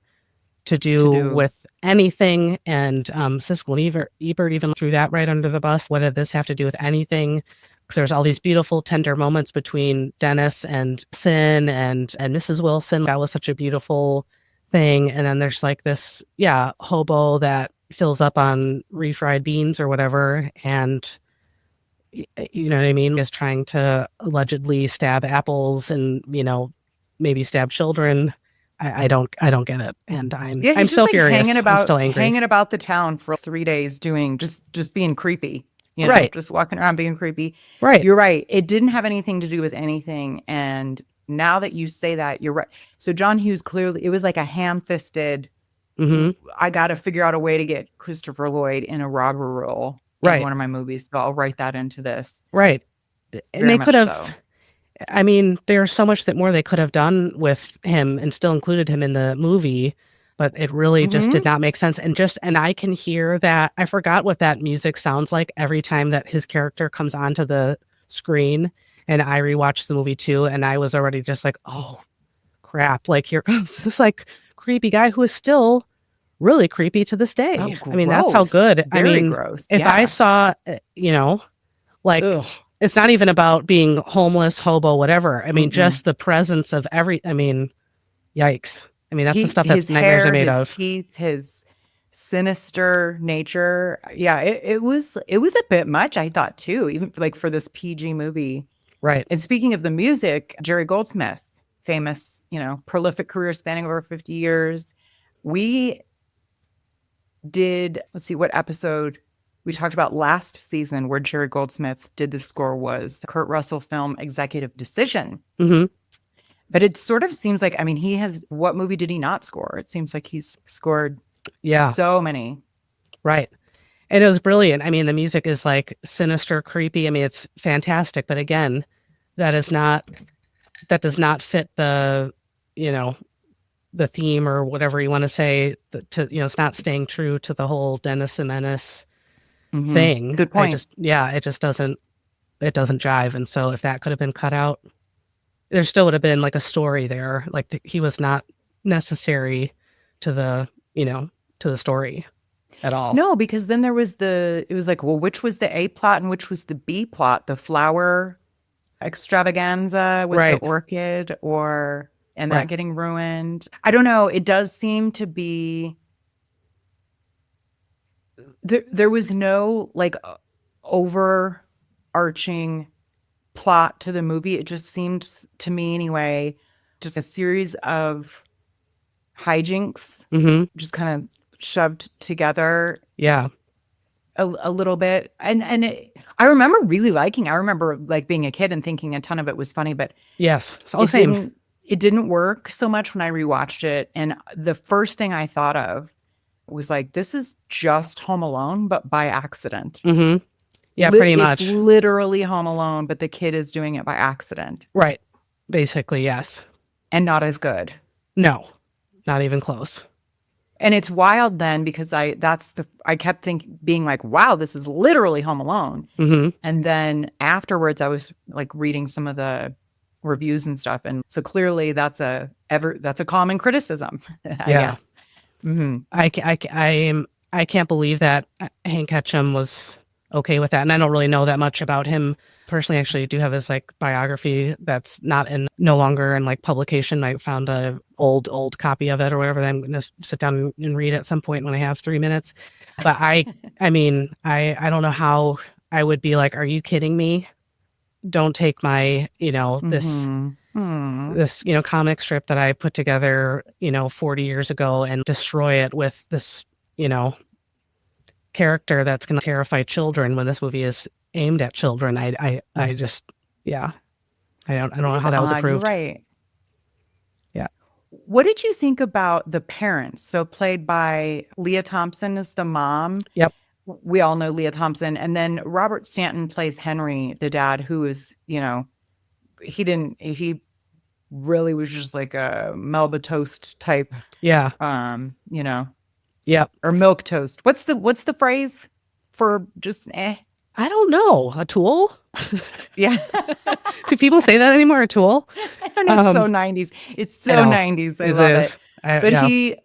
to do with anything. And Siskel and Ebert even threw that right under the bus. What did this have to do with anything? Because there's all these beautiful, tender moments between Dennis and Sin and Mrs. Wilson. That was such a beautiful thing. And then there's like this, hobo that fills up on refried beans or whatever. And you know what I mean? Is trying to allegedly stab apples and, maybe stab children. I don't get it. And I'm still furious. I'm still angry. Hanging about the town for 3 days doing just being creepy. Right. Just walking around being creepy. Right. You're right. It didn't have anything to do with anything. And now that you say that, you're right. So John Hughes clearly, it was like a ham-fisted, I got to figure out a way to get Christopher Lloyd in a robber role in one of my movies. So I'll write that into this. Right. And they could have, I mean, there's so much that more they could have done with him and still included him in the movie, but it really just did not make sense. And I can hear that. I forgot what that music sounds like every time that his character comes onto the screen. And I rewatched the movie too. And I was already just like, oh crap. Like here comes this like creepy guy who is still really creepy to this day. Oh, I mean, that's how good. Very I mean, gross. If I saw, like, it's not even about being homeless, hobo, whatever. I mean, just the presence of yikes. I mean, that's the stuff that nightmares are made of. His teeth, his sinister nature. Yeah, it was a bit much, I thought, too, even like for this PG movie. Right. And speaking of the music, Jerry Goldsmith, famous, prolific career spanning over 50 years. We did, let's see, what episode we talked about last season where Jerry Goldsmith did the score was the Kurt Russell film Executive Decision. Mm-hmm. But it sort of seems like, I mean, what movie did he not score? It seems like he's scored so many. Right. And it was brilliant. I mean, the music is like sinister, creepy. I mean, it's fantastic. But again, that does not fit the, the theme or whatever you want to say. It's not staying true to the whole Dennis the Menace thing. Good point. It just doesn't jive. And so if that could have been cut out, there still would have been like a story there. Like he was not necessary to the story at all. No, because then there was it was like, well, which was the A plot and which was the B plot? The flower extravaganza with the orchid and that getting ruined. I don't know. It does seem to be, there was no like overarching plot to the movie. It just seemed to me anyway, just a series of hijinks, just kind of shoved together. Yeah. A little bit. And I remember really liking, I remember like being a kid and thinking a ton of it was funny, but yes, it's all the same. It didn't work so much when I rewatched it. And the first thing I thought of was like, this is just Home Alone, but by accident. Mm-hmm. Yeah, pretty much. It's literally Home Alone, but the kid is doing it by accident. Right. Basically, yes. And not as good. No, not even close. And it's wild then because I kept being like, wow, this is literally Home Alone. Mm-hmm. And then afterwards I was like reading some of the reviews and stuff. And so clearly that's a common criticism, I guess. Mm-hmm. I can't believe that Hank Ketchum was okay with that. And I don't really know that much about him personally. Actually, I do have his like biography that's no longer in like publication. I found a old copy of it or whatever that I'm going to sit down and read at some point when I have 3 minutes. But I mean, I don't know how I would be like, are you kidding me? Don't take my, this comic strip that I put together, 40 years ago and destroy it with this, character that's going to terrify children when this movie is aimed at children. I just, I don't know how that was approved. Right. Yeah. What did you think about the parents? So played by Leah Thompson is the mom. Yep. We all know Leah Thompson. And then Robert Stanton plays Henry, the dad, who is, he really was just like a Melba Toast type. Yeah. Yeah. Or milk toast. What's the phrase for just I don't know. A tool? Yeah. Do people say that anymore? A tool? I don't know. It's so 90s. It's so 90s. I love it. But he,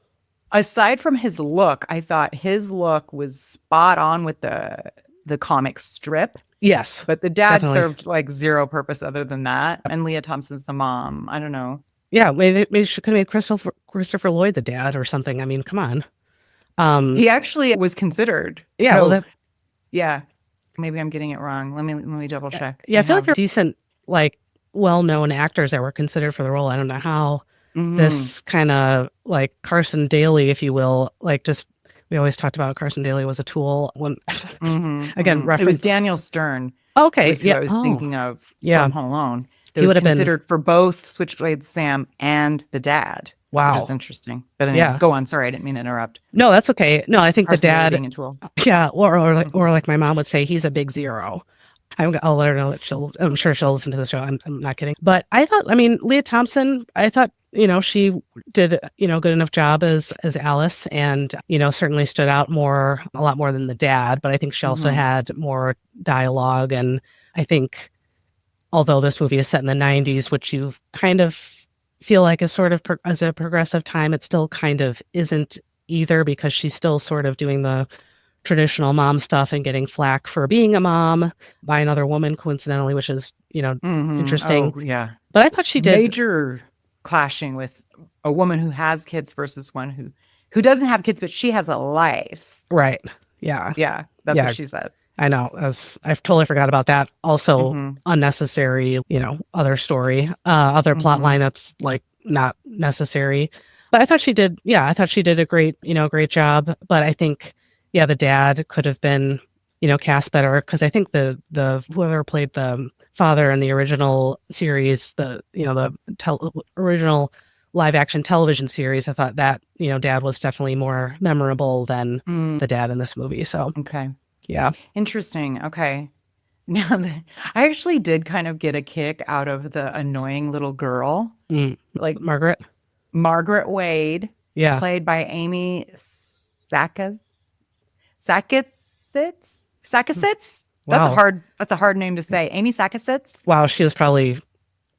aside from his look, I thought his look was spot on with the comic strip. Yes. But the dad definitely served like zero purpose other than that. And Leah Thompson's the mom. I don't know. Yeah. Maybe she could have made Christopher Lloyd the dad or something. I mean, come on. He actually was considered. Yeah. No, yeah. Maybe I'm getting it wrong. Let me double check. Yeah, I feel like there are decent, like, well-known actors that were considered for the role. I don't know how this kind of like Carson Daly, if you will, like just we always talked about Carson Daly was a tool. When again, reference it was Daniel Stern. Okay, yeah, I was thinking of from Home Alone. He was considered for both Switchblade Sam and the dad. Wow, which is interesting. But anyway, go on. Sorry, I didn't mean to interrupt. No, that's okay. No, I think Carson the dad. Being a tool. Yeah, or like my mom would say, he's a big zero. I'll let her know that I'm sure she'll listen to the show. I'm not kidding. But I thought, Leah Thompson, I thought, she did, good enough job as Alice and, certainly stood out a lot more than the dad. But I think she also had more dialogue. And I think, although this movie is set in the 90s, which you kind of feel like is sort of as a progressive time, it still kind of isn't either, because she's still sort of doing the traditional mom stuff and getting flack for being a mom by another woman, coincidentally, which is, interesting. Oh, yeah. But I thought she did major clashing with a woman who has kids versus one who doesn't have kids, but she has a life. Right. Yeah. Yeah. That's what she says. I know. I've totally forgot about that. Also unnecessary, other story, other plot line that's like not necessary. But I thought she did a great job. But I think, the dad could have been cast better, because I think the whoever played the father in the original series, the original live action television series, I thought that dad was definitely more memorable than the dad in this movie. So Okay. yeah. Interesting. Okay. Now, I actually did kind of get a kick out of the annoying little girl, like Margaret. Margaret Wade, Yeah. played by Amy Sakasitz. Wow. That's a hard name to say. Amy Sakasitz. Wow, she was probably,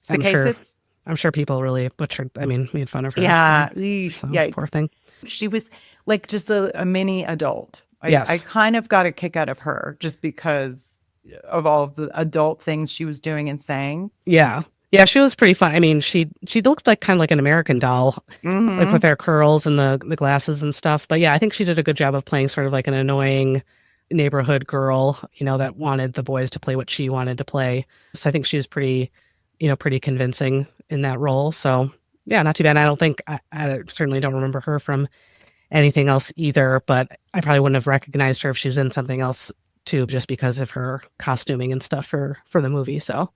Sakasitz. I'm sure people really butchered, made fun of her. Yeah. So, Yikes. poor thing. She was like just a mini adult. Yes. I kind of got a kick out of her just because of all of the adult things she was doing and saying. Yeah. Yeah, she was pretty fun. I mean, she looked like kind of like an American doll, like with her curls and the glasses and stuff. But yeah, I think she did a good job of playing sort of like an annoying neighborhood girl, that wanted the boys to play what she wanted to play. So I think she was pretty convincing in that role. So yeah, not too bad. I certainly don't remember her from anything else either, but I probably wouldn't have recognized her if she was in something else too, just because of her costuming and stuff for the movie. So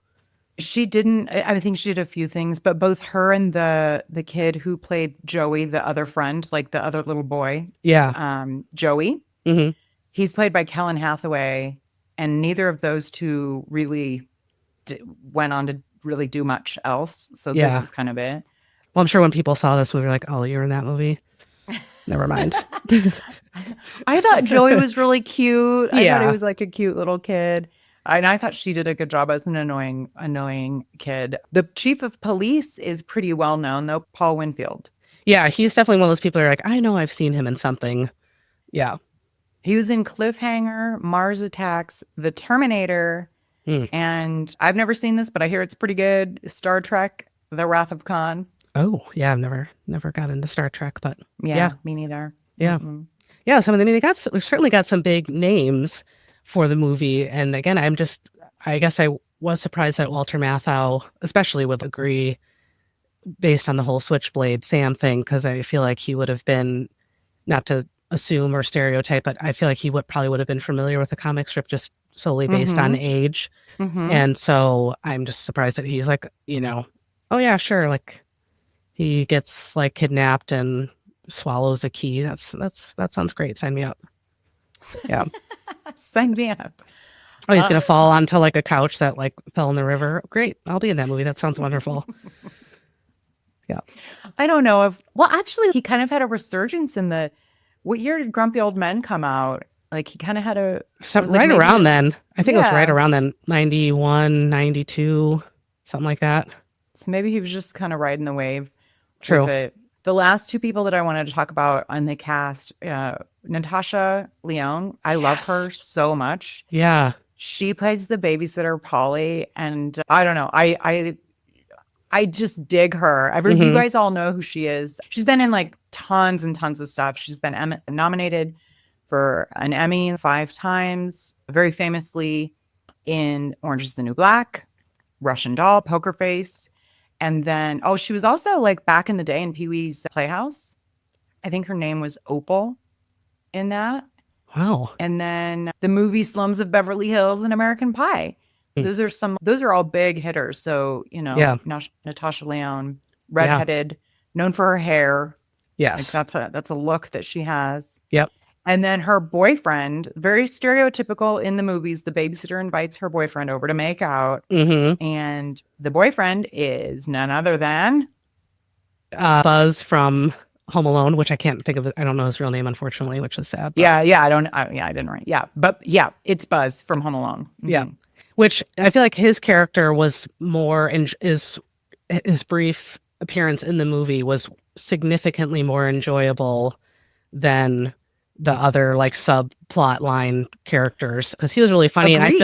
She didn't. I think she did a few things, but both her and the kid who played Joey, the other friend, like the other little boy, yeah, Joey, hmm he's played by Kellen Hathaway, and neither of those two really went on to really do much else. So Yeah. this is kind of it. well, I'm sure when people saw this movie, like, oh, you're in that movie. Never mind. I thought Joey was really cute. I thought Yeah. he was like a cute little kid. And I thought she did a good job as an annoying kid. The chief of police is pretty well known, though, Paul Winfield. Yeah, he's definitely one of those people who are like, I know I've seen him in something. Yeah. He was in Cliffhanger, Mars Attacks, The Terminator, and I've never seen this, but I hear it's pretty good. Star Trek, The Wrath of Khan. Oh, yeah, I've never got into Star Trek, but Yeah, me neither. yeah. Yeah, they certainly got some big names for the movie. And again, I guess I was surprised that Walter Matthau especially would agree based on the whole Switchblade Sam thing, because I feel like he would have been, not to assume or stereotype, but I feel like he probably would have been familiar with the comic strip just solely based on age. And so I'm just surprised that he's like, oh yeah, sure. Like he gets like kidnapped and swallows a key. That sounds great. Sign me up. Yeah. Sign me up. Oh, he's going to fall onto like a couch that like fell in the river. Great. I'll be in that movie. That sounds wonderful. Yeah. I don't know well, actually, he kind of had a resurgence in what year did Grumpy Old Men come out? Like he kind of had right around then. I think it was right around then, 91, 92, something like that. So maybe he was just kind of riding the wave. True. With it. The last two people that I wanted to talk about on the cast, Natasha Lyonne. I love her so much. Yeah. She plays the babysitter Polly, and I don't know. I just dig her. You guys all know who she is. She's been in like tons and tons of stuff. She's been nominated for an Emmy 5 times, very famously in Orange is the New Black, Russian Doll, Poker Face. And then, she was also like back in the day in Pee-wee's Playhouse. I think her name was Opal in that. Wow. And then the movie Slums of Beverly Hills and American Pie. Those are all big hitters. So, Natasha Lyonne, redheaded, known for her hair. Yes. Like that's a look that she has. Yep. And then her boyfriend, very stereotypical in the movies, the babysitter invites her boyfriend over to make out. And the boyfriend is none other than Buzz from Home Alone, which I can't think of. I don't know his real name, unfortunately, which is sad. But. I didn't write. Yeah. But yeah, it's Buzz from Home Alone. Yeah. Which I feel like his character was more, his brief appearance in the movie was significantly more enjoyable than the other like subplot line characters, because he was really funny. Agreed.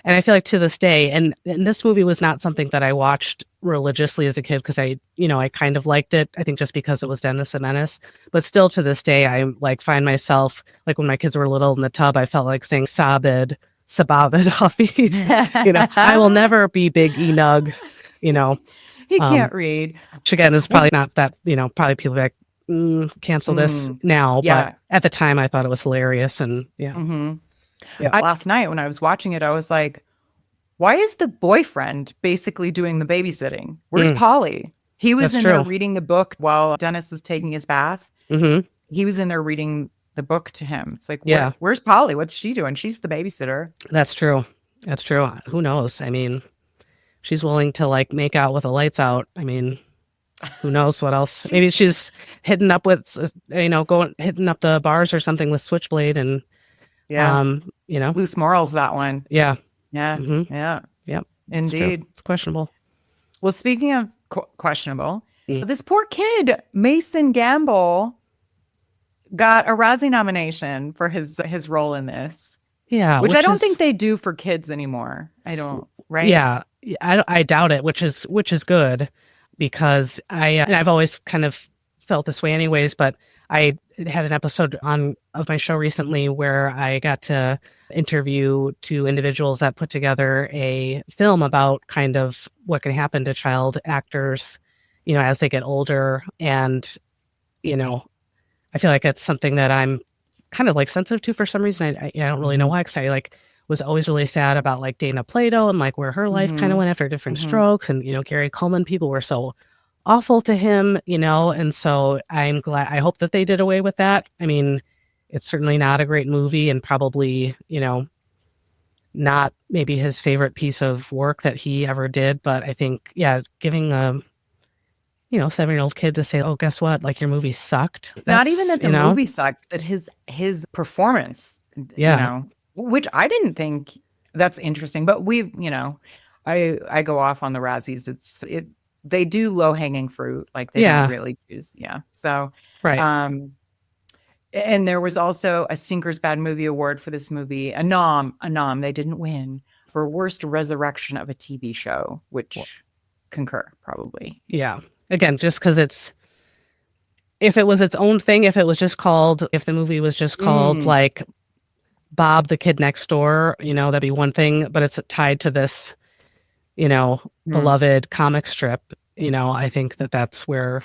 And I feel like to this day, and this movie was not something that I watched religiously as a kid, because I kind of liked it, I think just because it was Dennis the Menace, but still to this day I like find myself like when my kids were little in the tub, I felt like saying Sabed Huffy. I will never be Big Enug. He can't read, which again is probably not that, probably people be like, cancel this now. Yeah. But at the time I thought it was hilarious. And Last night when I was watching it, I was like, why is the boyfriend basically doing the babysitting? Where's Polly? He was in there reading the book while Dennis was taking his bath. Mm-hmm. He was in there reading the book to him. It's like, Yeah. Where's Polly? What's she doing? She's the babysitter. That's true. That's true. Who knows? I mean, she's willing to like make out with the lights out. I mean, who knows what else? Maybe she's hitting up with, hitting up the bars or something with Switchblade and, loose morals, that one. Yeah. Yeah. Mm-hmm. Yeah. Yep. Indeed. It's questionable. Well, speaking of questionable, this poor kid, Mason Gamble, got a Razzie nomination for his role in this. Yeah. Which I don't think they do for kids anymore. I don't, right? Yeah. I doubt it, which is good because and I've always kind of felt this way anyways, but I had an episode of my show recently where I got to interview two individuals that put together a film about kind of what can happen to child actors, as they get older. And, I feel like it's something that I'm kind of like sensitive to for some reason. I don't really know why, because I like was always really sad about like Dana Plato and like where her life kind of went after different strokes. And, Gary Coleman, people were so awful to him, and so I'm glad, I hope that they did away with that. I mean, it's certainly not a great movie and probably, not maybe his favorite piece of work that he ever did. But I think, giving a, 7-year-old kid to say, oh, guess what? Like your movie sucked. Not even that the movie sucked, that his performance, which I didn't think. That's interesting. But I go off on the Razzies. They do low hanging fruit. Like they don't really choose. Yeah. So, right. And there was also a Stinker's Bad Movie Award for this movie. A nom. They didn't win for worst resurrection of a TV show, which concur probably. Yeah. Again, just because if it was its own thing, if the movie was just called like Bob the Kid Next Door, that'd be one thing, but it's tied to this, beloved comic strip, I think that's where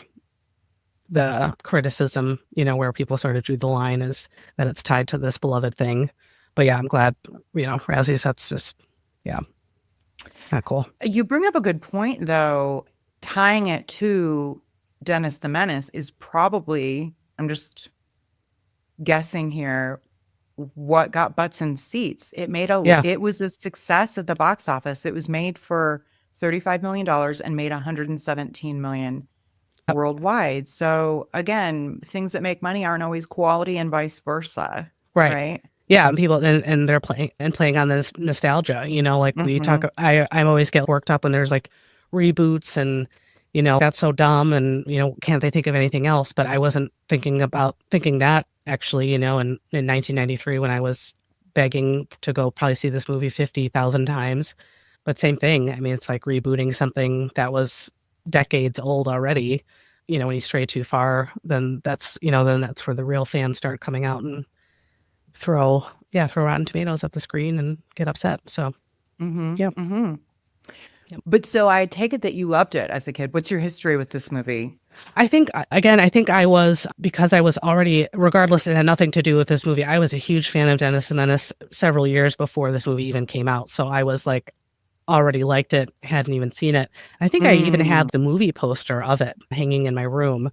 the criticism, where people sort of drew the line is that it's tied to this beloved thing. But yeah, I'm glad, Razzies, that's just, not cool. You bring up a good point though. Tying it to Dennis the Menace is probably, I'm just guessing here, what got butts in seats. It was a success at the box office. It was made for $35 million and made $117 million worldwide. So again, things that make money aren't always quality and vice versa. Right. Yeah, and people and they're playing on this nostalgia, like we talk. I'm always get worked up when there's like reboots and that's so dumb and can't they think of anything else? But I wasn't thinking that actually, in 1993 when I was begging to go probably see this movie 50,000 times. But same thing. I mean, it's like rebooting something that was decades old already. When you stray too far, then that's where the real fans start coming out and throw Rotten Tomatoes at the screen and get upset. So, yeah. Mm-hmm. But so I take it that you loved it as a kid. What's your history with this movie? I think I was, because I was already, regardless, it had nothing to do with this movie. I was a huge fan of Dennis the Menace several years before this movie even came out. So I was like, already liked it, hadn't even seen it. I think I even had the movie poster of it hanging in my room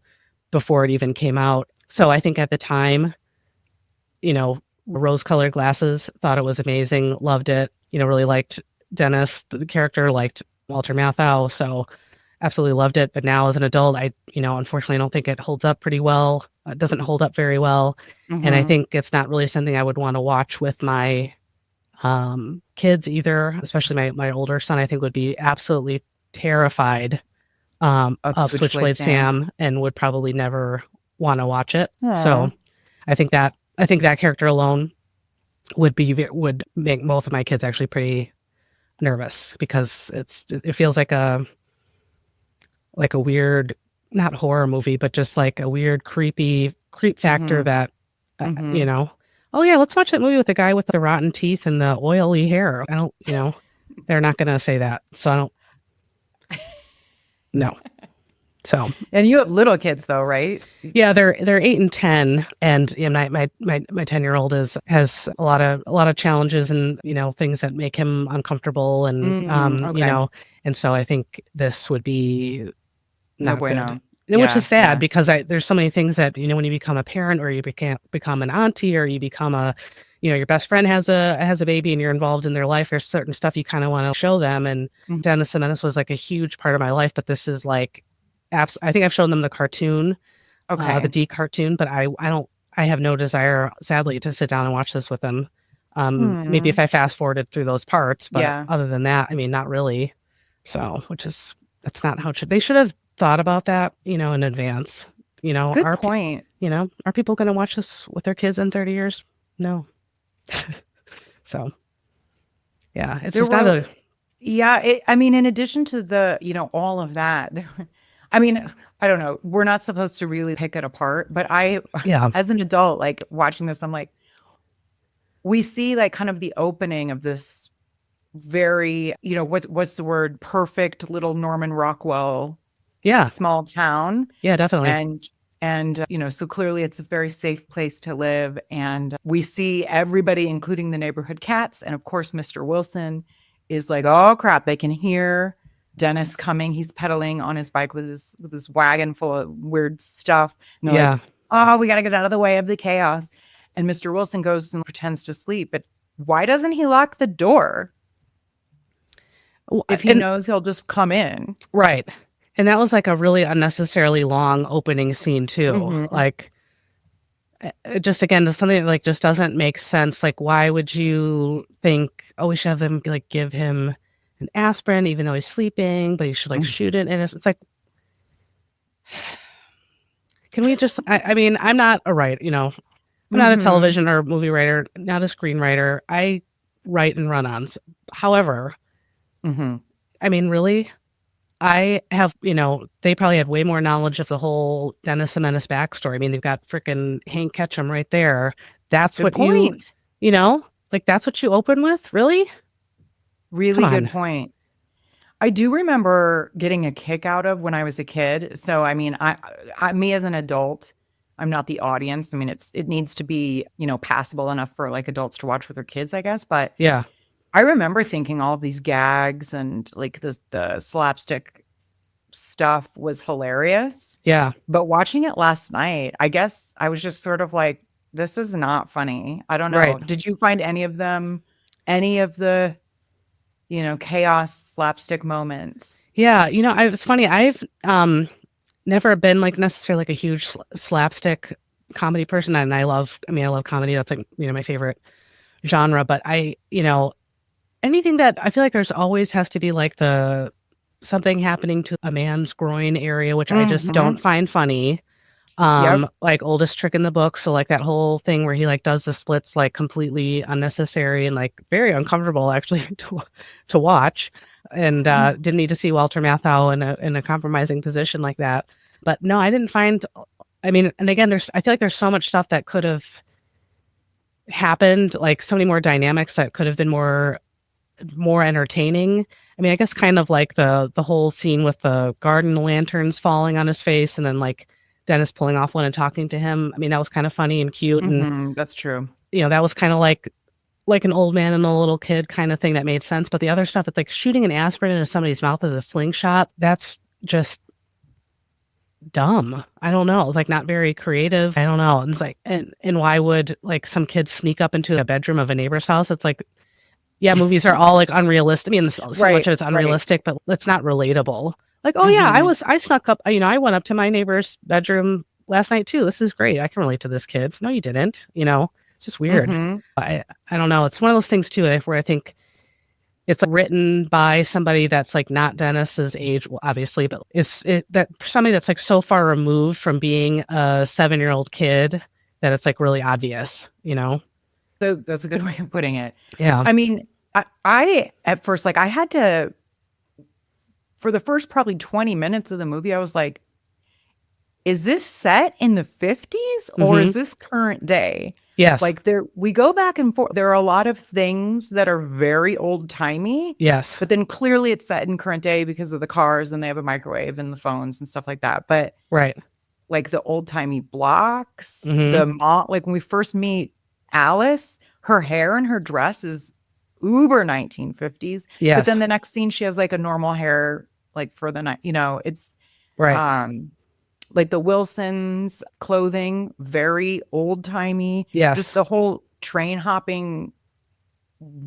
before it even came out. So I think at the time, rose-colored glasses, thought it was amazing, loved it, really liked Dennis, the character, liked Walter Matthau, so absolutely loved it. But now as an adult, I, unfortunately don't think it holds up pretty well. It doesn't hold up very well. And I think it's not really something I would want to watch with my kids either, especially my older son. I think would be absolutely terrified of Switchblade Sam and would probably never want to watch it. Aww. So I think that character alone would make both of my kids actually pretty nervous, because it feels like a weird, not horror movie, but just like a weird creep factor that oh yeah, let's watch that movie with the guy with the rotten teeth and the oily hair. I don't, they're not going to say that. So I don't, no. So, And you have little kids though, right? yeah, they're 8 and 10, and my 10-year-old has a lot of challenges and things that make him uncomfortable, and Okay. and so I think this would be No not bueno. good. Which Yeah, is sad yeah. because there's so many things that when you become a parent, or you become an auntie, or you become your best friend has a baby and you're involved in their life. There's certain stuff you kind of want to show them, and Mhm. Dennis the Menace was like a huge part of my life. But this is like, I think I've shown them the cartoon, Okay. the D cartoon, but I have no desire, sadly, to sit down and watch this with them. Maybe if I fast forwarded through those parts, but Yeah. other than that, I mean, not really. So, that's not how they should have thought about that, in advance. Good point. Are people going to watch this with their kids in 30 years? No. So, yeah, it's just not a. Yeah, I mean, in addition to the, all of that, I mean, I don't know. We're not supposed to really pick it apart, but Yeah. as an adult, like watching this, I'm like, we see like kind of the opening of this very, what's the word? Perfect little Norman Rockwell Yeah. small town. Yeah, definitely. And so clearly it's a very safe place to live. And we see everybody, including the neighborhood cats. And of course, Mr. Wilson is like, oh crap, they can hear Dennis coming. He's pedaling on his bike with his wagon full of weird stuff. And they're like, oh, we got to get out of the way of the chaos. And Mr. Wilson goes and pretends to sleep. But why doesn't he lock the door? If he knows he'll just come in. Right. And that was like a really unnecessarily long opening scene too. Mm-hmm. Like, just again, something that like just doesn't make sense. Like, why would you think, oh, we should have them like give him an aspirin even though he's sleeping, but he should like shoot it? And it's like, can we just? I mean, I'm not a writer. I'm not a television or movie writer, not a screenwriter. I write and run-ons. However, I mean, really. I have, they probably had way more knowledge of the whole Dennis the Menace backstory. I mean, they've got freaking Hank Ketchum right there. That's good what point. like that's what you open with? Really? Really good point. I do remember getting a kick out of when I was a kid. So, I mean, I me as an adult, I'm not the audience. I mean, it needs to be, passable enough for like adults to watch with their kids, I guess. But yeah. I remember thinking all of these gags and like the slapstick stuff was hilarious. Yeah. But watching it last night, I guess I was just sort of like, this is not funny. I don't know. Right. Did you find any of the, chaos slapstick moments? Yeah. It's funny. I've never been like necessarily like a huge slapstick comedy person. And I love comedy. That's like, my favorite genre. But anything that I feel like there's always has to be like something happening to a man's groin area, which I just don't find funny. Like Oldest Trick in the Book. So like that whole thing where he like does the splits, like completely unnecessary and like very uncomfortable actually to watch. And didn't need to see Walter Matthau in a compromising position like that. But no, I didn't find, I mean, and again, I feel like there's so much stuff that could have happened, like so many more dynamics that could have been more entertaining. I mean, I guess kind of like the whole scene with the garden lanterns falling on his face and then like Dennis pulling off one and talking to him. I mean, that was kind of funny and cute. And that's true. That was kind of like an old man and a little kid kind of thing that made sense. But the other stuff, it's like shooting an aspirin into somebody's mouth with a slingshot. That's just dumb. I don't know. Like not very creative. I don't know. And it's like, and why would like some kids sneak up into the bedroom of a neighbor's house? It's like, yeah, movies are all like unrealistic. I mean, so much of it's unrealistic, but it's not relatable. Like, oh yeah, I snuck up, I went up to my neighbor's bedroom last night too. This is great. I can relate to this kid. No, you didn't, it's just weird. I don't know. It's one of those things too, where I think it's written by somebody that's like not Dennis's age, well, obviously, but that somebody that's like so far removed from being a 7-year-old kid that it's like really obvious, So that's a good way of putting it. Yeah. I mean, I at first, like I had to, for the first probably 20 minutes of the movie, I was like, is this set in the 50s or is this current day? Yes. Like we go back and forth. There are a lot of things that are very old timey. Yes. But then clearly it's set in current day because of the cars and they have a microwave and the phones and stuff like that. But right. Like the old timey blocks, the mom, like when we first meet Alice, her hair and her dress is uber 1950s. Yes. But then the next scene, she has like a normal hair, like for the night, it's right. Like the Wilsons' clothing, very old timey. Yes. Just the whole train hopping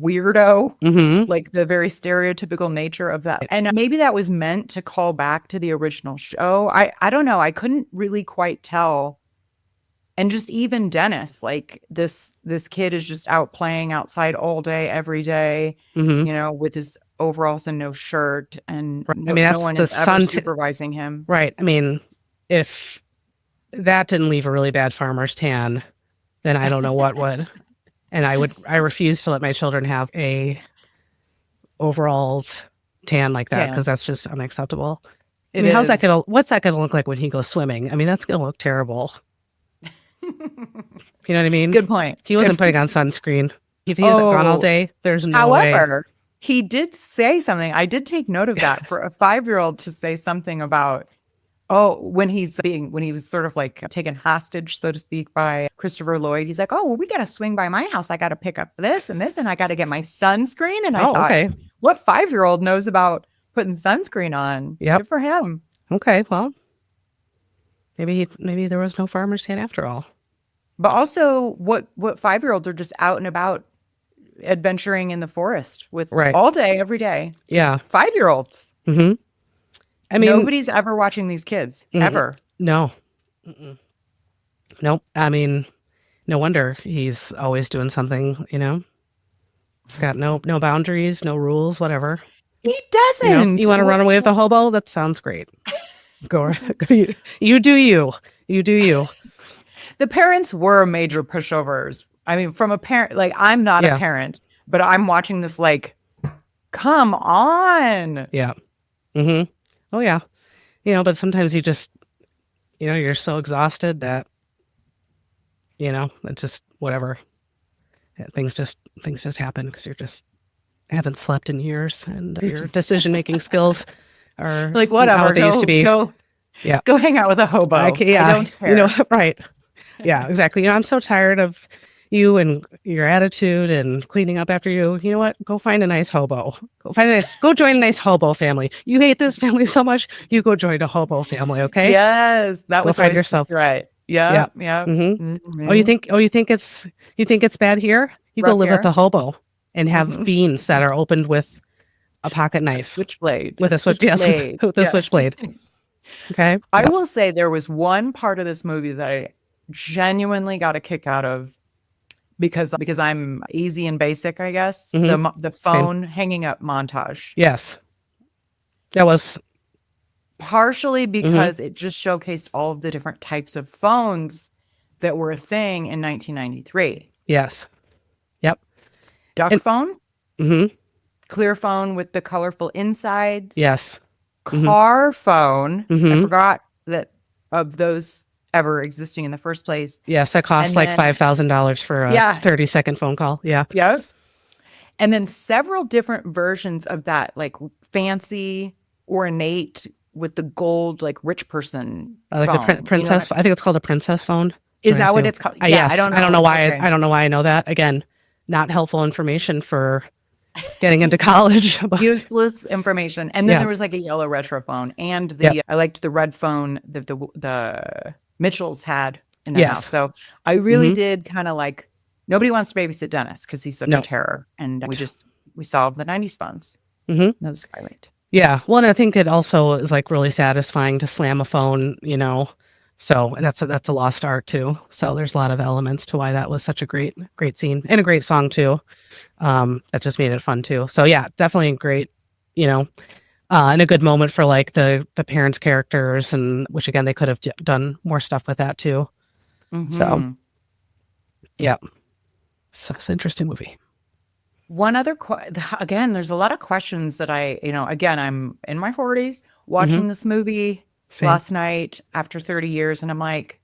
weirdo, like the very stereotypical nature of that. And maybe that was meant to call back to the original show. I don't know. I couldn't really quite tell. And just even Dennis, like this kid is just out playing outside all day, every day, with his overalls and no shirt. And no one is ever supervising him. Right. I mean, if that didn't leave a really bad farmer's tan, then I don't know what would. And I refuse to let my children have a overalls tan like that because that's just unacceptable. I mean, what's that gonna look like when he goes swimming? I mean, that's gonna look terrible. You know what I mean? Good point. He wasn't putting on sunscreen. If he hasn't gone all day, there's no way. However, he did say something. I did take note of that for a 5-year-old to say something about when he was sort of like taken hostage, so to speak, by Christopher Lloyd. He's like, well, we got to swing by my house. I got to pick up this, and I got to get my sunscreen. And I thought, okay, what 5-year-old knows about putting sunscreen on? Yep. Good for him. Okay, well, maybe there was no farmer's tan after all. But also, what 5-year-olds are just out and about adventuring in the forest with all day, every day. Yeah. 5-year-olds. Mm-hmm. I mean, nobody's ever watching these kids, ever. No. Nope. I mean, no wonder he's always doing something, He's got no boundaries, no rules, whatever. He doesn't. You want to run away with a hobo? That sounds great. Go. You do you. You do you. The parents were major pushovers. I mean, from a parent, like I'm not a parent, but I'm watching this like, come on. Yeah. Mm-hmm. Oh, yeah. But sometimes you just, you're so exhausted that, it's just whatever. Things just happen because you're just haven't slept in years and your decision-making skills are like whatever how they used to be. Go hang out with a hobo. I don't care. Right. Yeah, exactly. I'm so tired of you and your attitude and cleaning up after you. You know what? Go find a nice hobo. Go join a nice hobo family. You hate this family so much, you go join a hobo family, okay? Yes. That was find yourself. Right. Yeah. Mm-hmm. Mm-hmm. You think it's bad here? You go live with a hobo and have beans that are opened with a pocket knife. Switchblade. With a switchblade. With a switchblade. Okay. I will say there was one part of this movie that I genuinely got a kick out of because I'm easy and basic, I guess. Mm-hmm. The phone hanging up montage. Yes. That was partially because it just showcased all of the different types of phones that were a thing in 1993. Yes. Yep. Duck phone. Mm-hmm. Clear phone with the colorful insides. Yes. Car phone. I forgot that of those ever existing in the first place. Yes, that cost like $5,000 for a 30-second phone call. Yeah. Yep. And then several different versions of that, like fancy, ornate, with the gold, like rich person like phone. The princess. I think it's called a princess phone. Is that what it's called? Yeah, yes. I don't know. I don't know why. I don't know why I know that. Again, not helpful information for getting into college. Useless information. And then there was like a yellow retro phone, and I liked the red phone that the Mitchells had in the house. So I really did kind of like. Nobody wants to babysit Dennis because he's such a terror, and we solved the 90s phones. That was great. Yeah. Well, and I think it also is like really satisfying to slam a phone, so that's a lost art too. So there's a lot of elements to why that was such a great scene and a great song too. That just made it fun too. So yeah, definitely great, and a good moment for like the parents' characters, and which again, they could have done more stuff with that too. So yeah, so it's an interesting movie. One other, again, there's a lot of questions that again, I'm in my 40s watching this movie. last night after 30 years, and I'm like,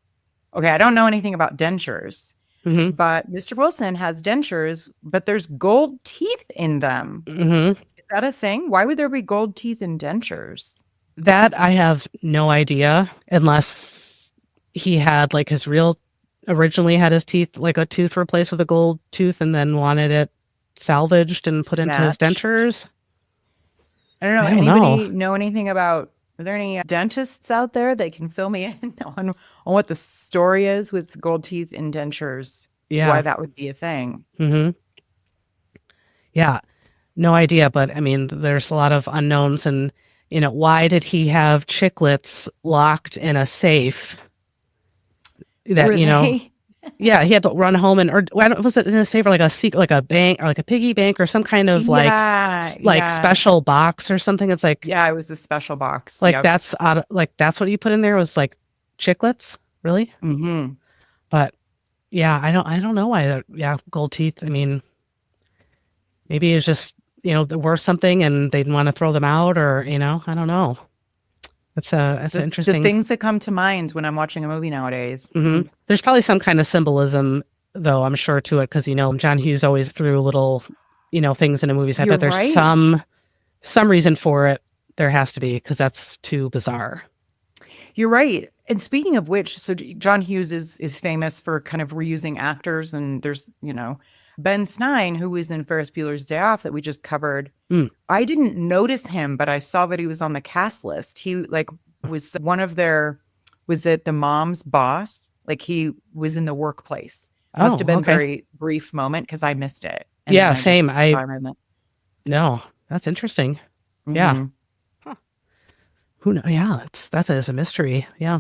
okay, I don't know anything about dentures, but Mr. Wilson has dentures, but there's gold teeth in them. Is that a thing? Why would there be gold teeth in dentures? That I have no idea, unless he had like originally had his teeth, like a tooth replaced with a gold tooth, and then wanted it salvaged and put into his dentures. I don't know. Anybody know anything about, are there any dentists out there that can fill me in on what the story is with gold teeth in dentures? Yeah. Why that would be a thing. Yeah. No idea. But I mean, there's a lot of unknowns. And, why did he have chiclets locked in a safe? That, yeah, he had to run home was it in a safe or like a secret, like a bank or like a piggy bank or some kind of special box or something? It's like, yeah, it was a special box. Like that's that's what you put in there was like chiclets, really? But yeah, I don't know why. Gold teeth. I mean, maybe it's just there were something and they didn't want to throw them out, or I don't know. That's interesting. The things that come to mind when I'm watching a movie nowadays. There's probably some kind of symbolism, though, I'm sure, to it, because John Hughes always threw little things into movies. I bet there's some reason for it. There has to be, because that's too bizarre. You're right. And speaking of which, so John Hughes is famous for kind of reusing actors, and there's Ben Stein, who was in Ferris Bueller's Day Off that we just covered. I didn't notice him, but I saw that he was on the cast list. He was one of was it the mom's boss? Like he was in the workplace. Must have been a very brief moment because I missed it. And yeah, same. No, that's interesting. Yeah. Huh. Who knows? Yeah, that is a mystery. Yeah.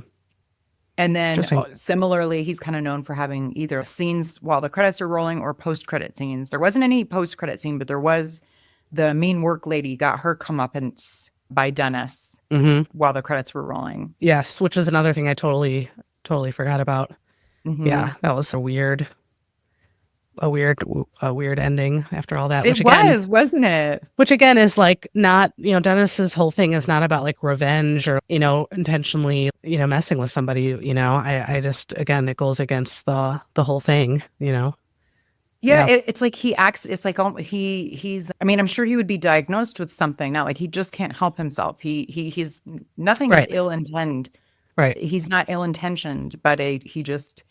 And then similarly, he's kind of known for having either scenes while the credits are rolling or post-credit scenes. There wasn't any post-credit scene, but there was the mean work lady got her comeuppance by Dennis while the credits were rolling. Yes, which is another thing I totally forgot about. Yeah, that was a weird ending after all that. Wasn't it? Which again is like not, Dennis's whole thing is not about like revenge or, intentionally, messing with somebody, I just, again, it goes against the whole thing, Yeah, it's like he acts, it's like he's, I mean, I'm sure he would be diagnosed with something, not like he just can't help himself. He's nothing is ill-intended. Right. He's not ill-intentioned, but he just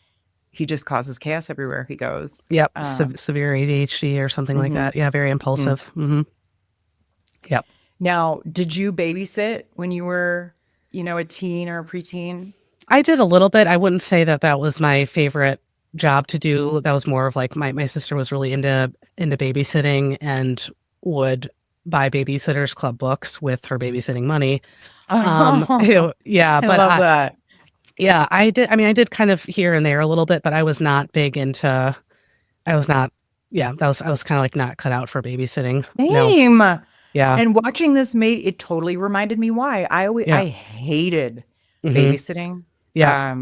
causes chaos everywhere he goes. Yep. Severe ADHD or something like that. Yeah. Very impulsive. Yep. Now, did you babysit when you were, a teen or a preteen? I did a little bit. I wouldn't say that was my favorite job to do. That was more of like my sister was really into babysitting and would buy Babysitters Club books with her babysitting money. Yeah. I love that. Yeah, I did. I mean, I did kind of here and there a little bit, but I was not big into. I was kind of like not cut out for babysitting. Same. No. Yeah. And watching this it totally reminded me why I hated babysitting. Yeah.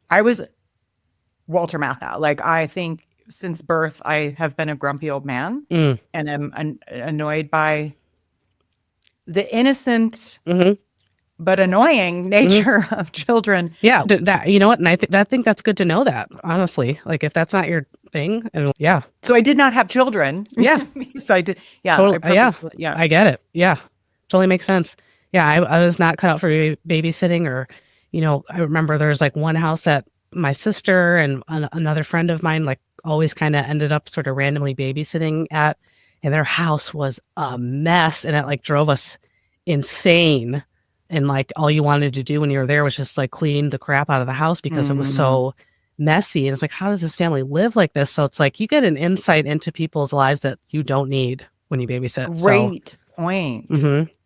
I was Walter Matthau. Like I think since birth I have been a grumpy old man and am annoyed by the innocent. But annoying nature of children. Yeah, that you know what, and I think that's good to know that, honestly. Like if that's not your thing, and yeah. So I did not have children. Yeah. So I did. Yeah. Totally, I get it. Yeah, totally makes sense. Yeah, I was not cut out for babysitting, or I remember there was like one house that my sister and another friend of mine like always kind of ended up sort of randomly babysitting at, and their house was a mess, and it like drove us insane. And like all you wanted to do when you were there was just like clean the crap out of the house because it was so messy. And it's like, how does this family live like this? So it's like you get an insight into people's lives that you don't need when you babysit. Great point.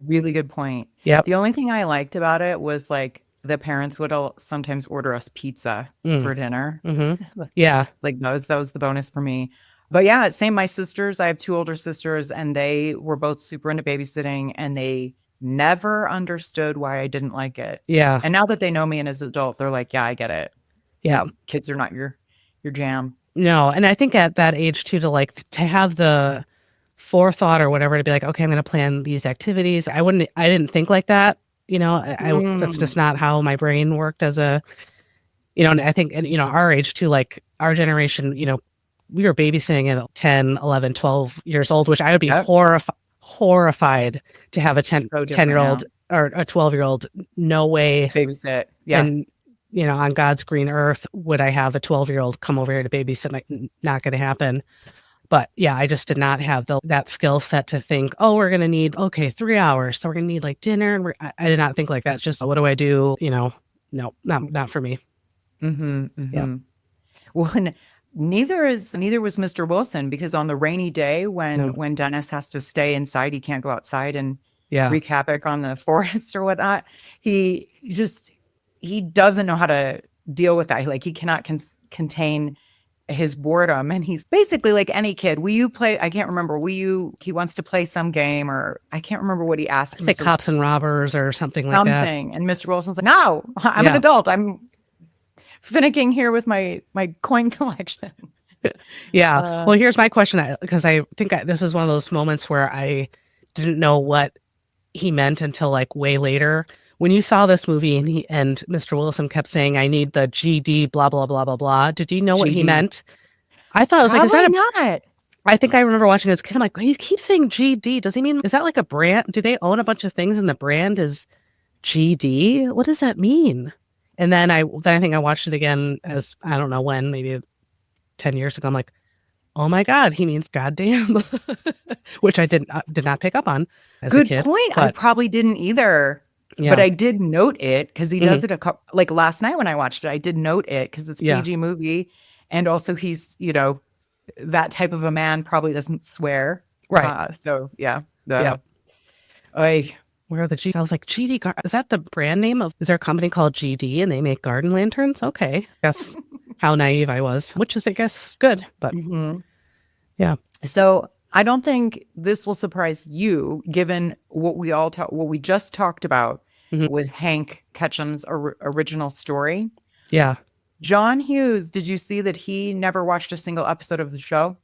Really good point. Yeah. The only thing I liked about it was like the parents would sometimes order us pizza for dinner. Yeah. Like that was the bonus for me. But yeah, same. My sisters, I have two older sisters, and they were both super into babysitting, and they never understood why I didn't like it. Yeah. And now that they know me and as an adult, they're like, yeah, I get it. Yeah. Kids are not your jam. No. And I think at that age too, to have the forethought or whatever to be like, okay, I'm going to plan these activities. I didn't think like that You know, that's just not how my brain worked as a, you know, and I think, and, you know, our age too, like our generation, you know, we were babysitting at 10, 11, 12 years old, which I would be horrified to have a 10-year-old or a 12-year-old. No way. Babysit. Yeah. And, you know, on God's green earth, would I have a 12-year-old come over here to babysit? Like, not going to happen. But yeah, I just did not have that skill set to think, oh, we're going to need, 3 hours. So we're going to need like dinner. And I did not think like that. Just what do I do? You know, no, not for me. Mm-hmm, mm-hmm. Yeah. Well, neither was Mr. Wilson, because on the rainy day when Dennis has to stay inside, he can't go outside and wreak havoc on the forest or whatnot. He doesn't know how to deal with that. Like he cannot contain his boredom, and he's basically like any kid. Will you play? I can't remember. He wants to play some game, or I can't remember what he asked. It's like Cops and Robbers or something like that. And Mr. Wilson's like, no, I'm an adult. I'm finicking here with my coin collection. Well, here's my question, because I think this is one of those moments where I didn't know what he meant until like way later. When you saw this movie and Mr. Wilson kept saying, I need the GD, blah, blah, blah, blah, blah. Did you know what he meant? I thought it was Probably like, is that not? I think I remember watching as a kid. I'm like, he keeps saying GD. Does he mean, is that like a brand? Do they own a bunch of things and the brand is GD? What does that mean? And then I think I watched it again as, I don't know when, maybe 10 years ago. I'm like, oh my God, he means goddamn, which I did not pick up on as a kid. Good point. But I probably didn't either. Yeah. But I did note it because he does it like last night when I watched it. I did note it because it's a PG movie, and also he's, you know, that type of a man probably doesn't swear, right? So where are the G? I was like, GD. Is that the brand name of? Is there a company called GD and they make garden lanterns? Okay, that's how naive I was, which is, I guess, good. But yeah. So I don't think this will surprise you, given what we just talked about with Hank Ketchum's original story. Yeah. John Hughes, did you see that he never watched a single episode of the show?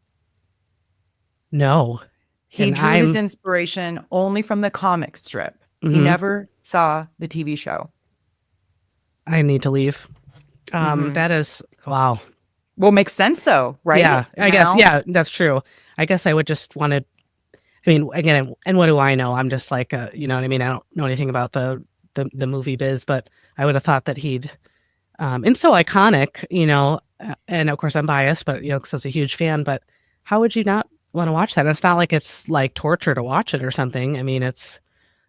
No. He drew his inspiration only from the comic strip. He never saw the TV show. I need to leave. That is, wow. Well, makes sense though, right? Yeah, I guess. Yeah, that's true. I guess I would just want to, I mean, again, and what do I know? I'm just like, you know what I mean? I don't know anything about the movie biz, but I would have thought that he'd, and so iconic, you know, and of course I'm biased, but, you know, because I was a huge fan, but how would you not want to watch that? It's not like it's like torture to watch it or something. I mean, it's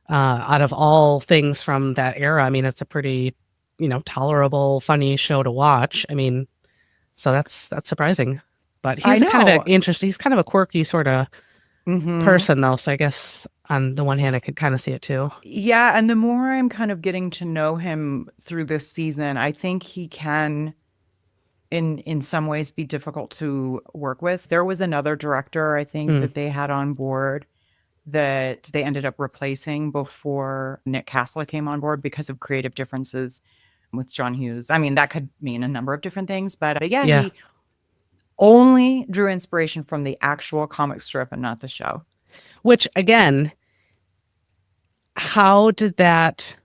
out of all things from that era, I mean, it's a pretty, you know, tolerable, funny show to watch. I mean, so that's surprising. But he's kind of interesting. He's kind of a quirky sort of person, though. So I guess on the one hand, I could kind of see it too. Yeah, and the more I'm kind of getting to know him through this season, I think he can, in some ways, be difficult to work with. There was another director, I think, that they had on board that they ended up replacing before Nick Castle came on board because of creative differences with John Hughes. I mean, that could mean a number of different things, but he only drew inspiration from the actual comic strip and not the show. Which, again, how did that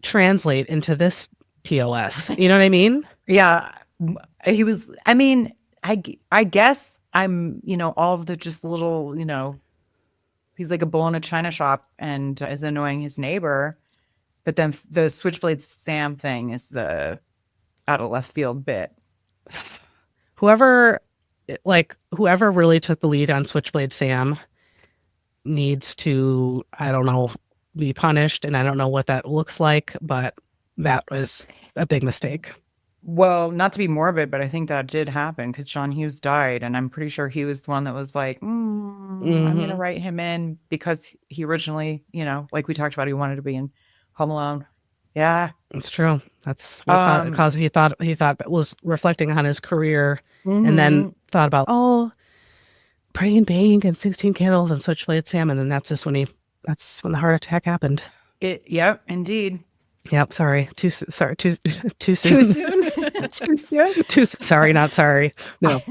translate into this POS? You know what I mean? Yeah. He was, I mean, I guess I'm, you know, all of the just little, you know, he's like a bull in a china shop and is annoying his neighbor. But then the Switchblade Sam thing is the out of left field bit. Whoever really took the lead on Switchblade Sam needs to, I don't know, be punished. And I don't know what that looks like, but that was a big mistake. Well, not to be morbid, but I think that did happen because John Hughes died. And I'm pretty sure he was the one that was like, I'm going to write him in because he originally, you know, like we talked about, he wanted to be in Home Alone. Yeah, it's true. That's because he thought it was reflecting on his career, and then thought about Praying Pink and 16 Candles and Switchblade Sam, and then that's when the heart attack happened. Yep, indeed. Yep. Sorry. Too soon. Too soon. Too soon? Sorry, not sorry. No.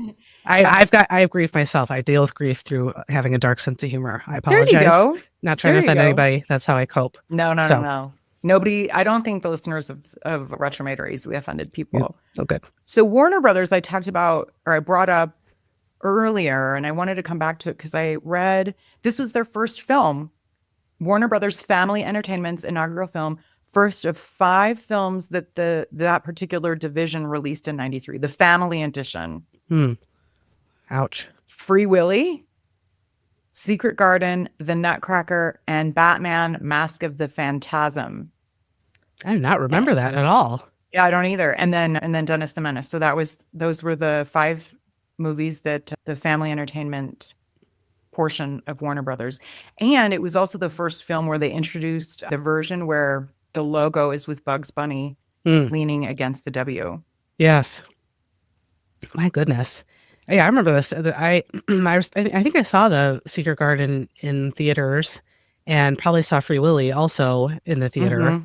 I have grief myself. I deal with grief through having a dark sense of humor. I apologize. There you go. Not trying to offend anybody. That's how I cope. No. Nobody, I don't think the listeners of RetroMade are easily offended people. Yeah. Oh, good. So Warner Brothers, I talked about, or I brought up earlier, and I wanted to come back to it because I read, this was their first film, Warner Brothers Family Entertainment's inaugural film, first of 5 films that that particular division released in 93, the Family Edition. Ouch. Free Willy, Secret Garden, The Nutcracker, and Batman: Mask of the Phantasm. I do not remember that at all. Yeah, I don't either. And then Dennis the Menace. So those were the 5 movies that the Family Entertainment portion of Warner Brothers. And it was also the first film where they introduced the version where the logo is with Bugs Bunny leaning against the W. Yes. My goodness. Yeah, I remember this. I think I saw the Secret Garden in theaters, and probably saw Free Willy also in the theater,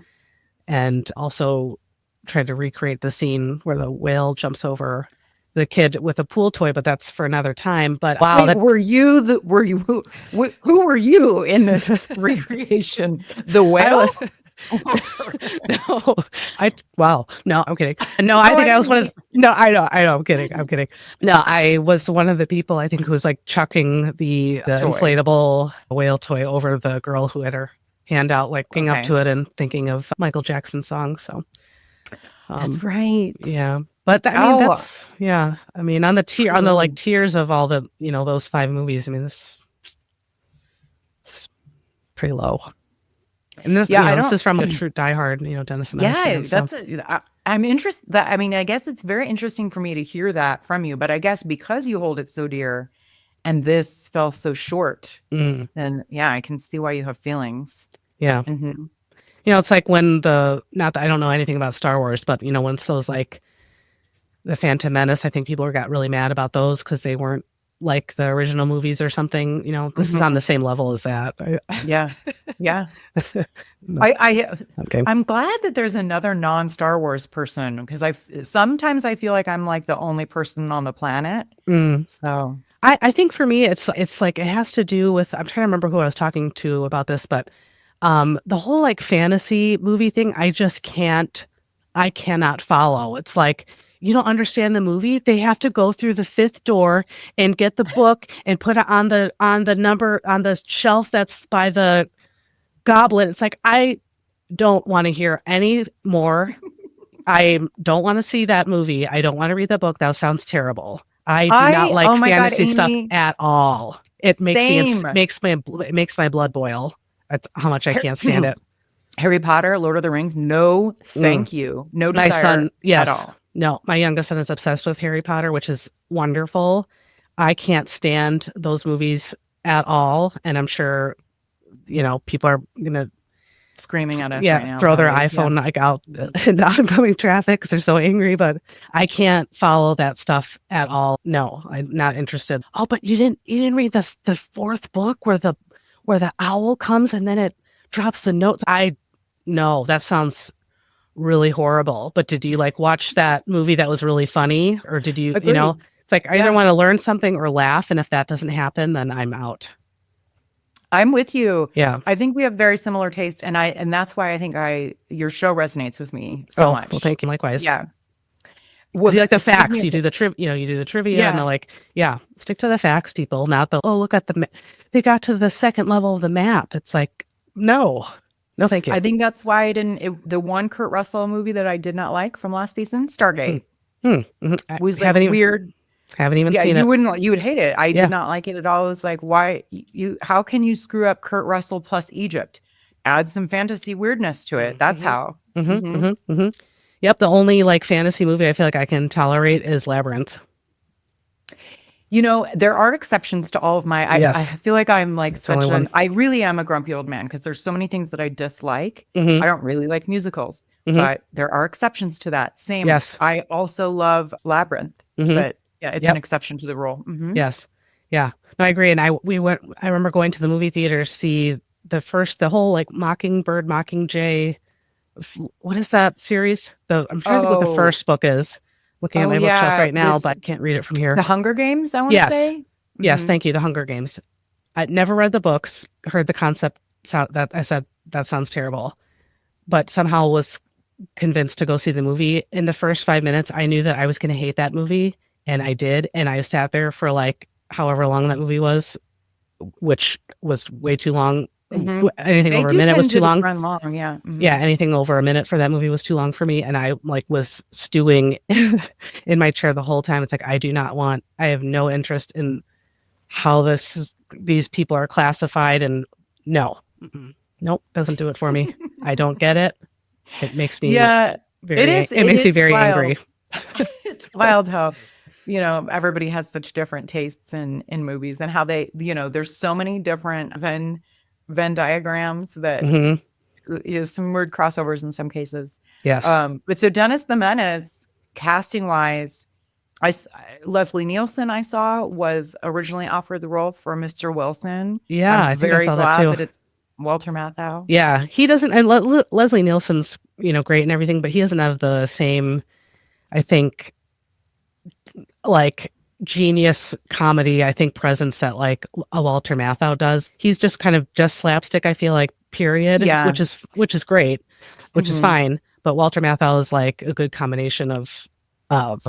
and also tried to recreate the scene where the whale jumps over the kid with a pool toy, but that's for another time. But wow, who were you in this recreation? The whale? No, I'm kidding. No, I think I was one of the, no, I know, I'm kidding. No, I was one of the people, I think, who was like chucking the inflatable whale toy over the girl who had her hand out, like looking up to it and thinking of Michael Jackson songs. So that's right. Yeah. But that's, yeah. I mean, on the like tiers of all the, those 5 movies, I mean, this is pretty low. And this, this is from a true diehard, Dennis the Menace. Yeah, I'm interested. I mean, I guess it's very interesting for me to hear that from you. But I guess because you hold it so dear, and this fell so short, then I can see why you have feelings. Yeah, it's like when not that I don't know anything about Star Wars, but when those like the Phantom Menace, I think people got really mad about those because they weren't like the original movies or something. This is on the same level as that. Yeah. Okay. I'm glad that there's another non-Star Wars person, because sometimes I feel like I'm like the only person on the planet. So I think for me it's like it has to do with, I'm trying to remember who I was talking to about this, but the whole like fantasy movie thing, I cannot follow. It's like, you don't understand the movie. They have to go through the 5th door and get the book and put it on the number on the shelf that's by the goblet. It's like, I don't want to hear any more. I don't want to see that movie. I don't want to read the book. That sounds terrible. I do not like fantasy stuff at all. It makes my blood boil. That's how much I can't stand it. Harry Potter, Lord of the Rings. No, thank you. No desire my son, at all. No, my youngest son is obsessed with Harry Potter, which is wonderful. I can't stand those movies at all. And I'm sure, people are going to screaming at us right now, throw their iPhone like out into oncoming traffic because they're so angry. But I can't follow that stuff at all. No, I'm not interested. Oh, but you didn't read the 4th book where the owl comes and then it drops the notes. No, that sounds really horrible. But did you like watch that movie that was really funny, or did you Agreed. It's like I either want to learn something or laugh, and if that doesn't happen, then I'm out. I'm with you. Yeah, I think we have very similar taste, and that's why I think your show resonates with me so much. Well, thank you. Likewise. Yeah. Well, you like the facts. You do the trivia, and they're like, stick to the facts, people. Not the look at they got to the 2nd level of the map. It's like no, thank you. I think that's why I didn't. The one Kurt Russell movie that I did not like from last season, Stargate, was like weird. Haven't even seen it. You would hate it. I did not like it at all. It was like, why how can you screw up Kurt Russell plus Egypt? Add some fantasy weirdness to it. That's how. Yep. The only like fantasy movie I feel like I can tolerate is Labyrinth. There are exceptions to all of my. I feel like I'm like I really am a grumpy old man because there's so many things that I dislike. I don't really like musicals, but there are exceptions to that. Same. Yes. I also love Labyrinth, but it's an exception to the rule. Yes. Yeah. No, I agree. And I remember going to the movie theater to see the whole like Mockingbird, Mockingjay. What is that series? I'm trying to think what the first book is. looking at my bookshelf right now, but can't read it from here. The Hunger Games, I want to say. Yes, thank you. The Hunger Games. I never read the books, heard the concept that I said, that sounds terrible, but somehow was convinced to go see the movie. In the first 5 minutes, I knew that I was going to hate that movie, and I did. And I sat there for like however long that movie was, which was way too long. Anything over a minute was too long. Run long, yeah. Yeah, anything over a minute for that movie was too long for me. And I like was stewing in my chair the whole time. It's like, I have no interest in how these people are classified, and nope, doesn't do it for me. I don't get it. It makes me it makes me very angry. It's wild how everybody has such different tastes in movies, and how they there's so many different Venn diagrams that some weird crossovers in some cases. Yes. But so Dennis the Menace, casting wise, Leslie Nielsen I saw was originally offered the role for Mr. Wilson. Yeah, I'm I think very I saw glad that too. that it's Walter Matthau. Yeah, he doesn't. And Leslie Nielsen's great and everything, but he doesn't have the same, I think, like genius comedy presence that like a Walter Matthau does. He's just kind of just slapstick. I feel like period. Yeah. which is great, which is fine. But Walter Matthau is like a good combination of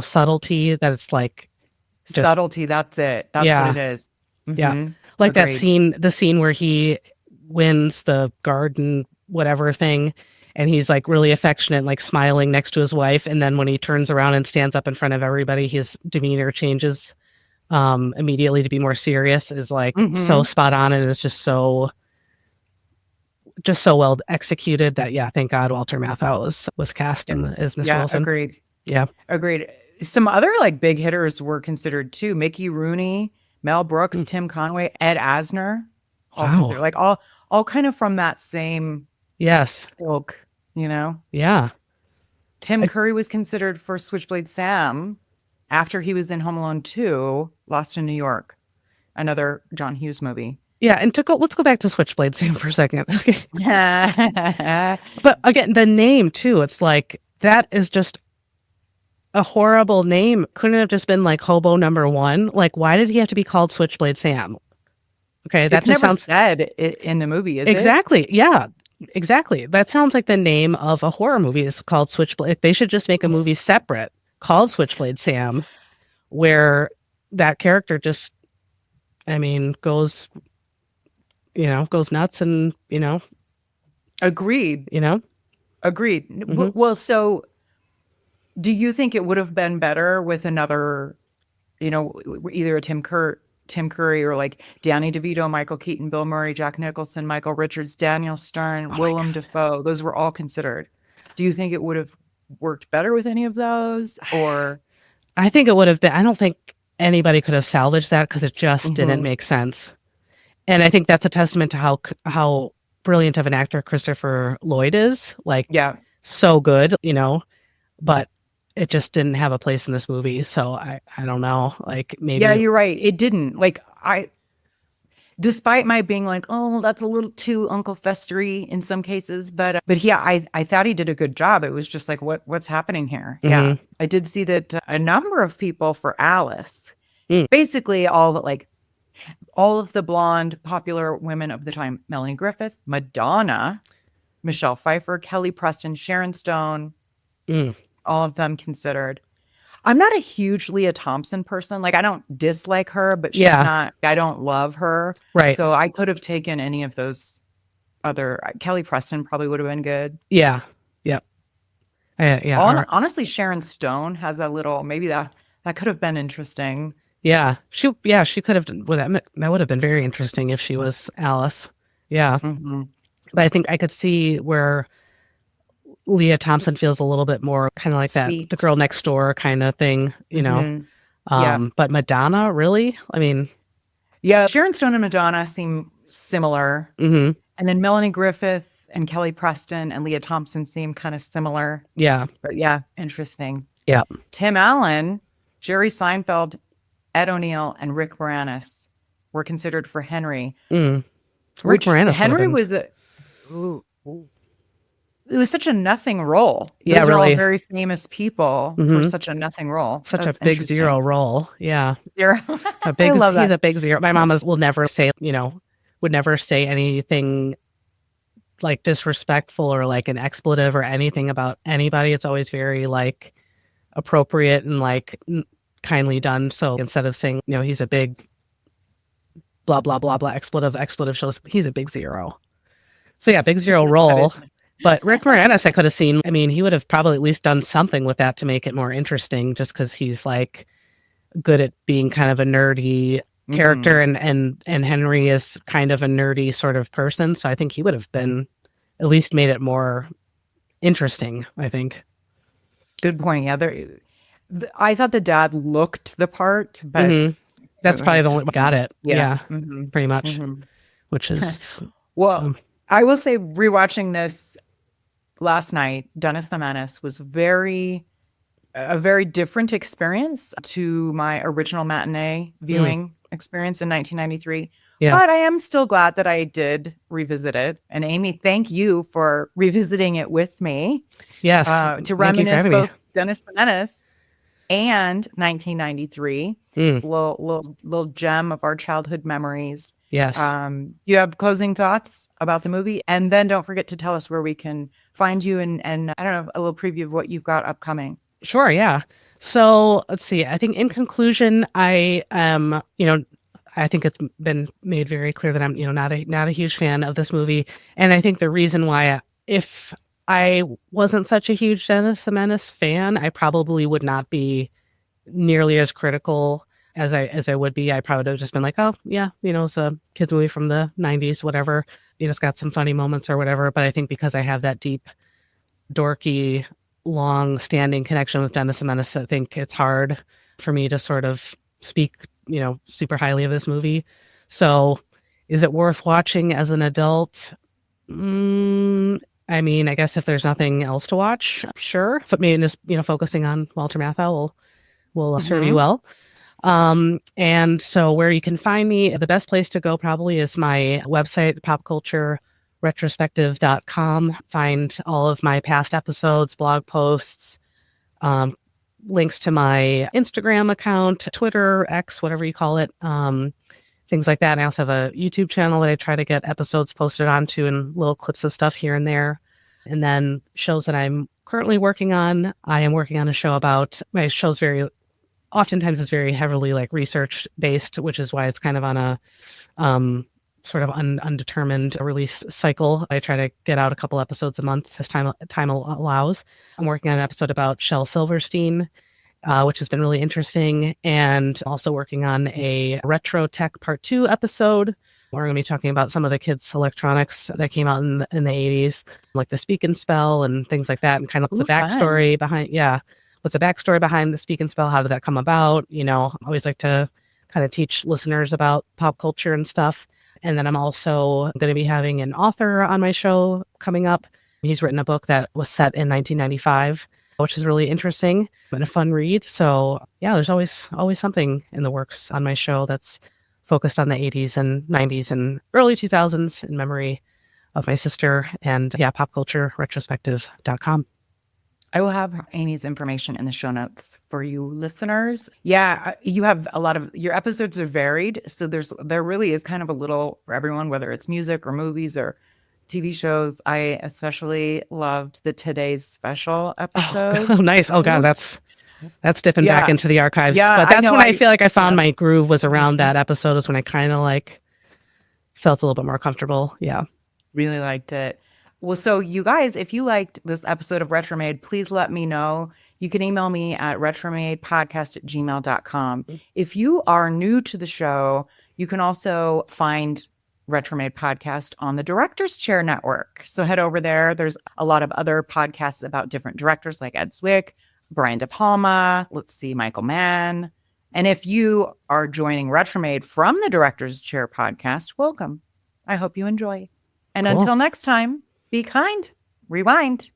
subtlety. That it's like subtlety. That's it. That's what it is. Yeah, like Agreed. the scene where he wins the garden whatever thing, and he's like really affectionate, like smiling next to his wife, and then when he turns around and stands up in front of everybody, his demeanor changes immediately to be more serious. Is like so spot on, and it's just so well executed that thank God Walter Matthau was cast as Mr. Wilson. Agreed. Some other like big hitters were considered too. Mickey Rooney, Mel Brooks, Tim Conway, Ed Asner, all kind of from that same ilk, Yeah. Tim Curry was considered for Switchblade Sam after he was in Home Alone 2, Lost in New York, another John Hughes movie. Yeah, and let's go back to Switchblade Sam for a second. But again, the name too, it's like, that is just a horrible name. Couldn't it have just been like Hobo Number 1? Like, why did he have to be called Switchblade Sam? Okay, that just sounds said in the movie, is exactly. Yeah, exactly. That sounds like the name of a horror movie is called Switchblade. They should just make a movie separate called Switchblade Sam, where that character just, goes nuts and Agreed. Agreed. Well, so do you think it would have been better with another, either a Tim Curry or like Danny DeVito, Michael Keaton, Bill Murray, Jack Nicholson, Michael Richards, Daniel Stern, Willem Dafoe? Those were all considered. Do you think it would have worked better with any of those? Or I think it would have been. I don't think anybody could have salvaged that because it just didn't make sense. And I think that's a testament to how brilliant of an actor Christopher Lloyd is. Like, so good, but it just didn't have a place in this movie. So I don't know, like maybe. Yeah, you're right. It didn't. Like despite my being like, oh, that's a little too Uncle Festery in some cases, but yeah, I thought he did a good job. It was just like, what's happening here? Yeah, I did see that a number of people for Alice, basically all of the blonde popular women of the time: Melanie Griffith, Madonna, Michelle Pfeiffer, Kelly Preston, Sharon Stone, all of them considered. I'm not a huge Leah Thompson person. Like, I don't dislike her, but she's not, I don't love her. Right. So I could have taken any of those other, Kelly Preston probably would have been good. Yeah. Yeah. Honestly, Sharon Stone has that little, maybe that could have been interesting. Yeah. She could have, that would have been very interesting if she was Alice. Yeah. But I think I could see where Leah Thompson feels a little bit more kind of like Sweet. that, the girl next door kind of thing, But Madonna, really? Yeah, Sharon Stone and Madonna seem similar. And then Melanie Griffith and Kelly Preston and Leah Thompson seem kind of similar. Yeah. But yeah, interesting. Yeah. Tim Allen, Jerry Seinfeld, Ed O'Neill, and Rick Moranis were considered for Henry. Rick Moranis. Henry was it was such a nothing role. Yeah, Those are all really. very famous people for such a nothing role. Such That's a big interesting. zero role. Yeah. Zero. A big, I love he's that. a big zero. My mama will never say, would never say anything like disrespectful or like an expletive or anything about anybody. It's always very like appropriate and like kindly done. So instead of saying, he's a big blah, blah, blah, blah, expletive shows, he's a big zero. So yeah, big zero role. But Rick Moranis, I could have seen, he would have probably at least done something with that to make it more interesting, just because he's like good at being kind of a nerdy character, and Henry is kind of a nerdy sort of person. So I think he would have been at least made it more interesting, I think. Good point. Yeah, I thought the dad looked the part, but that's probably the one that got it. Yeah, pretty much. Which is well, I will say, rewatching this last night, Dennis the Menace was a very different experience to my original matinee viewing experience in 1993. Yeah. But I am still glad that I did revisit it. And Amy, thank you for revisiting it with me. Yes. To reminisce both Dennis the Menace and 1993. Little gem of our childhood memories. Yes. You have closing thoughts about the movie? And then don't forget to tell us where we can find you and I don't know, a little preview of what you've got upcoming. Sure, yeah. So let's see. I think in conclusion, I am, I think it's been made very clear that I'm, not a huge fan of this movie. And I think the reason why, if I wasn't such a huge Dennis the Menace fan, I probably would not be nearly as critical as I would be. I probably would have just been like, oh yeah, it's a kids movie from the 90s, whatever. It's got some funny moments or whatever. But I think because I have that deep, dorky, long-standing connection with Dennis the Menace, I think it's hard for me to sort of speak, super highly of this movie. So is it worth watching as an adult? I guess if there's nothing else to watch, sure. But maybe just, focusing on Walter Matthau will serve you well. And so where you can find me, the best place to go probably is my website, popcultureretrospective.com. Find all of my past episodes, blog posts, links to my Instagram account, Twitter, X, whatever you call it, things like that. And I also have a YouTube channel that I try to get episodes posted onto and little clips of stuff here and there. And then shows that I'm currently working on. I am working on a show about, my show's oftentimes is very heavily like research based, which is why it's kind of on a sort of undetermined release cycle. I try to get out a couple episodes a month as time allows. I'm working on an episode about Shel Silverstein, which has been really interesting, and also working on a Retro Tech Part 2 episode. We're going to be talking about some of the kids' electronics that came out in the 80s, like the Speak and Spell and things like that, and kind of the backstory behind, what's the backstory behind the Speak and Spell? How did that come about? I always like to kind of teach listeners about pop culture and stuff. And then I'm also going to be having an author on my show coming up. He's written a book that was set in 1995, which is really interesting and a fun read. So yeah, there's always something in the works on my show that's focused on the 80s and 90s and early 2000s in memory of my sister. And popcultureretrospective.com. I will have Amy's information in the show notes for you listeners. Yeah, you have a lot of, your episodes are varied. So there really is kind of a little for everyone, whether it's music or movies or TV shows. I especially loved the Today's Special episode. Oh, nice. Oh God, that's dipping back into the archives. Yeah, but that's when I feel like I found my groove was around that episode, is when I kind of like felt a little bit more comfortable. Yeah. Really liked it. Well, so you guys, if you liked this episode of RetroMade, please let me know. You can email me at retromadepodcast@gmail.com. If you are new to the show, you can also find RetroMade Podcast on the Director's Chair Network. So head over there. There's a lot of other podcasts about different directors like Ed Zwick, Brian De Palma, Michael Mann. And if you are joining RetroMade from the Director's Chair Podcast, welcome. I hope you enjoy. And until next time, be kind, rewind.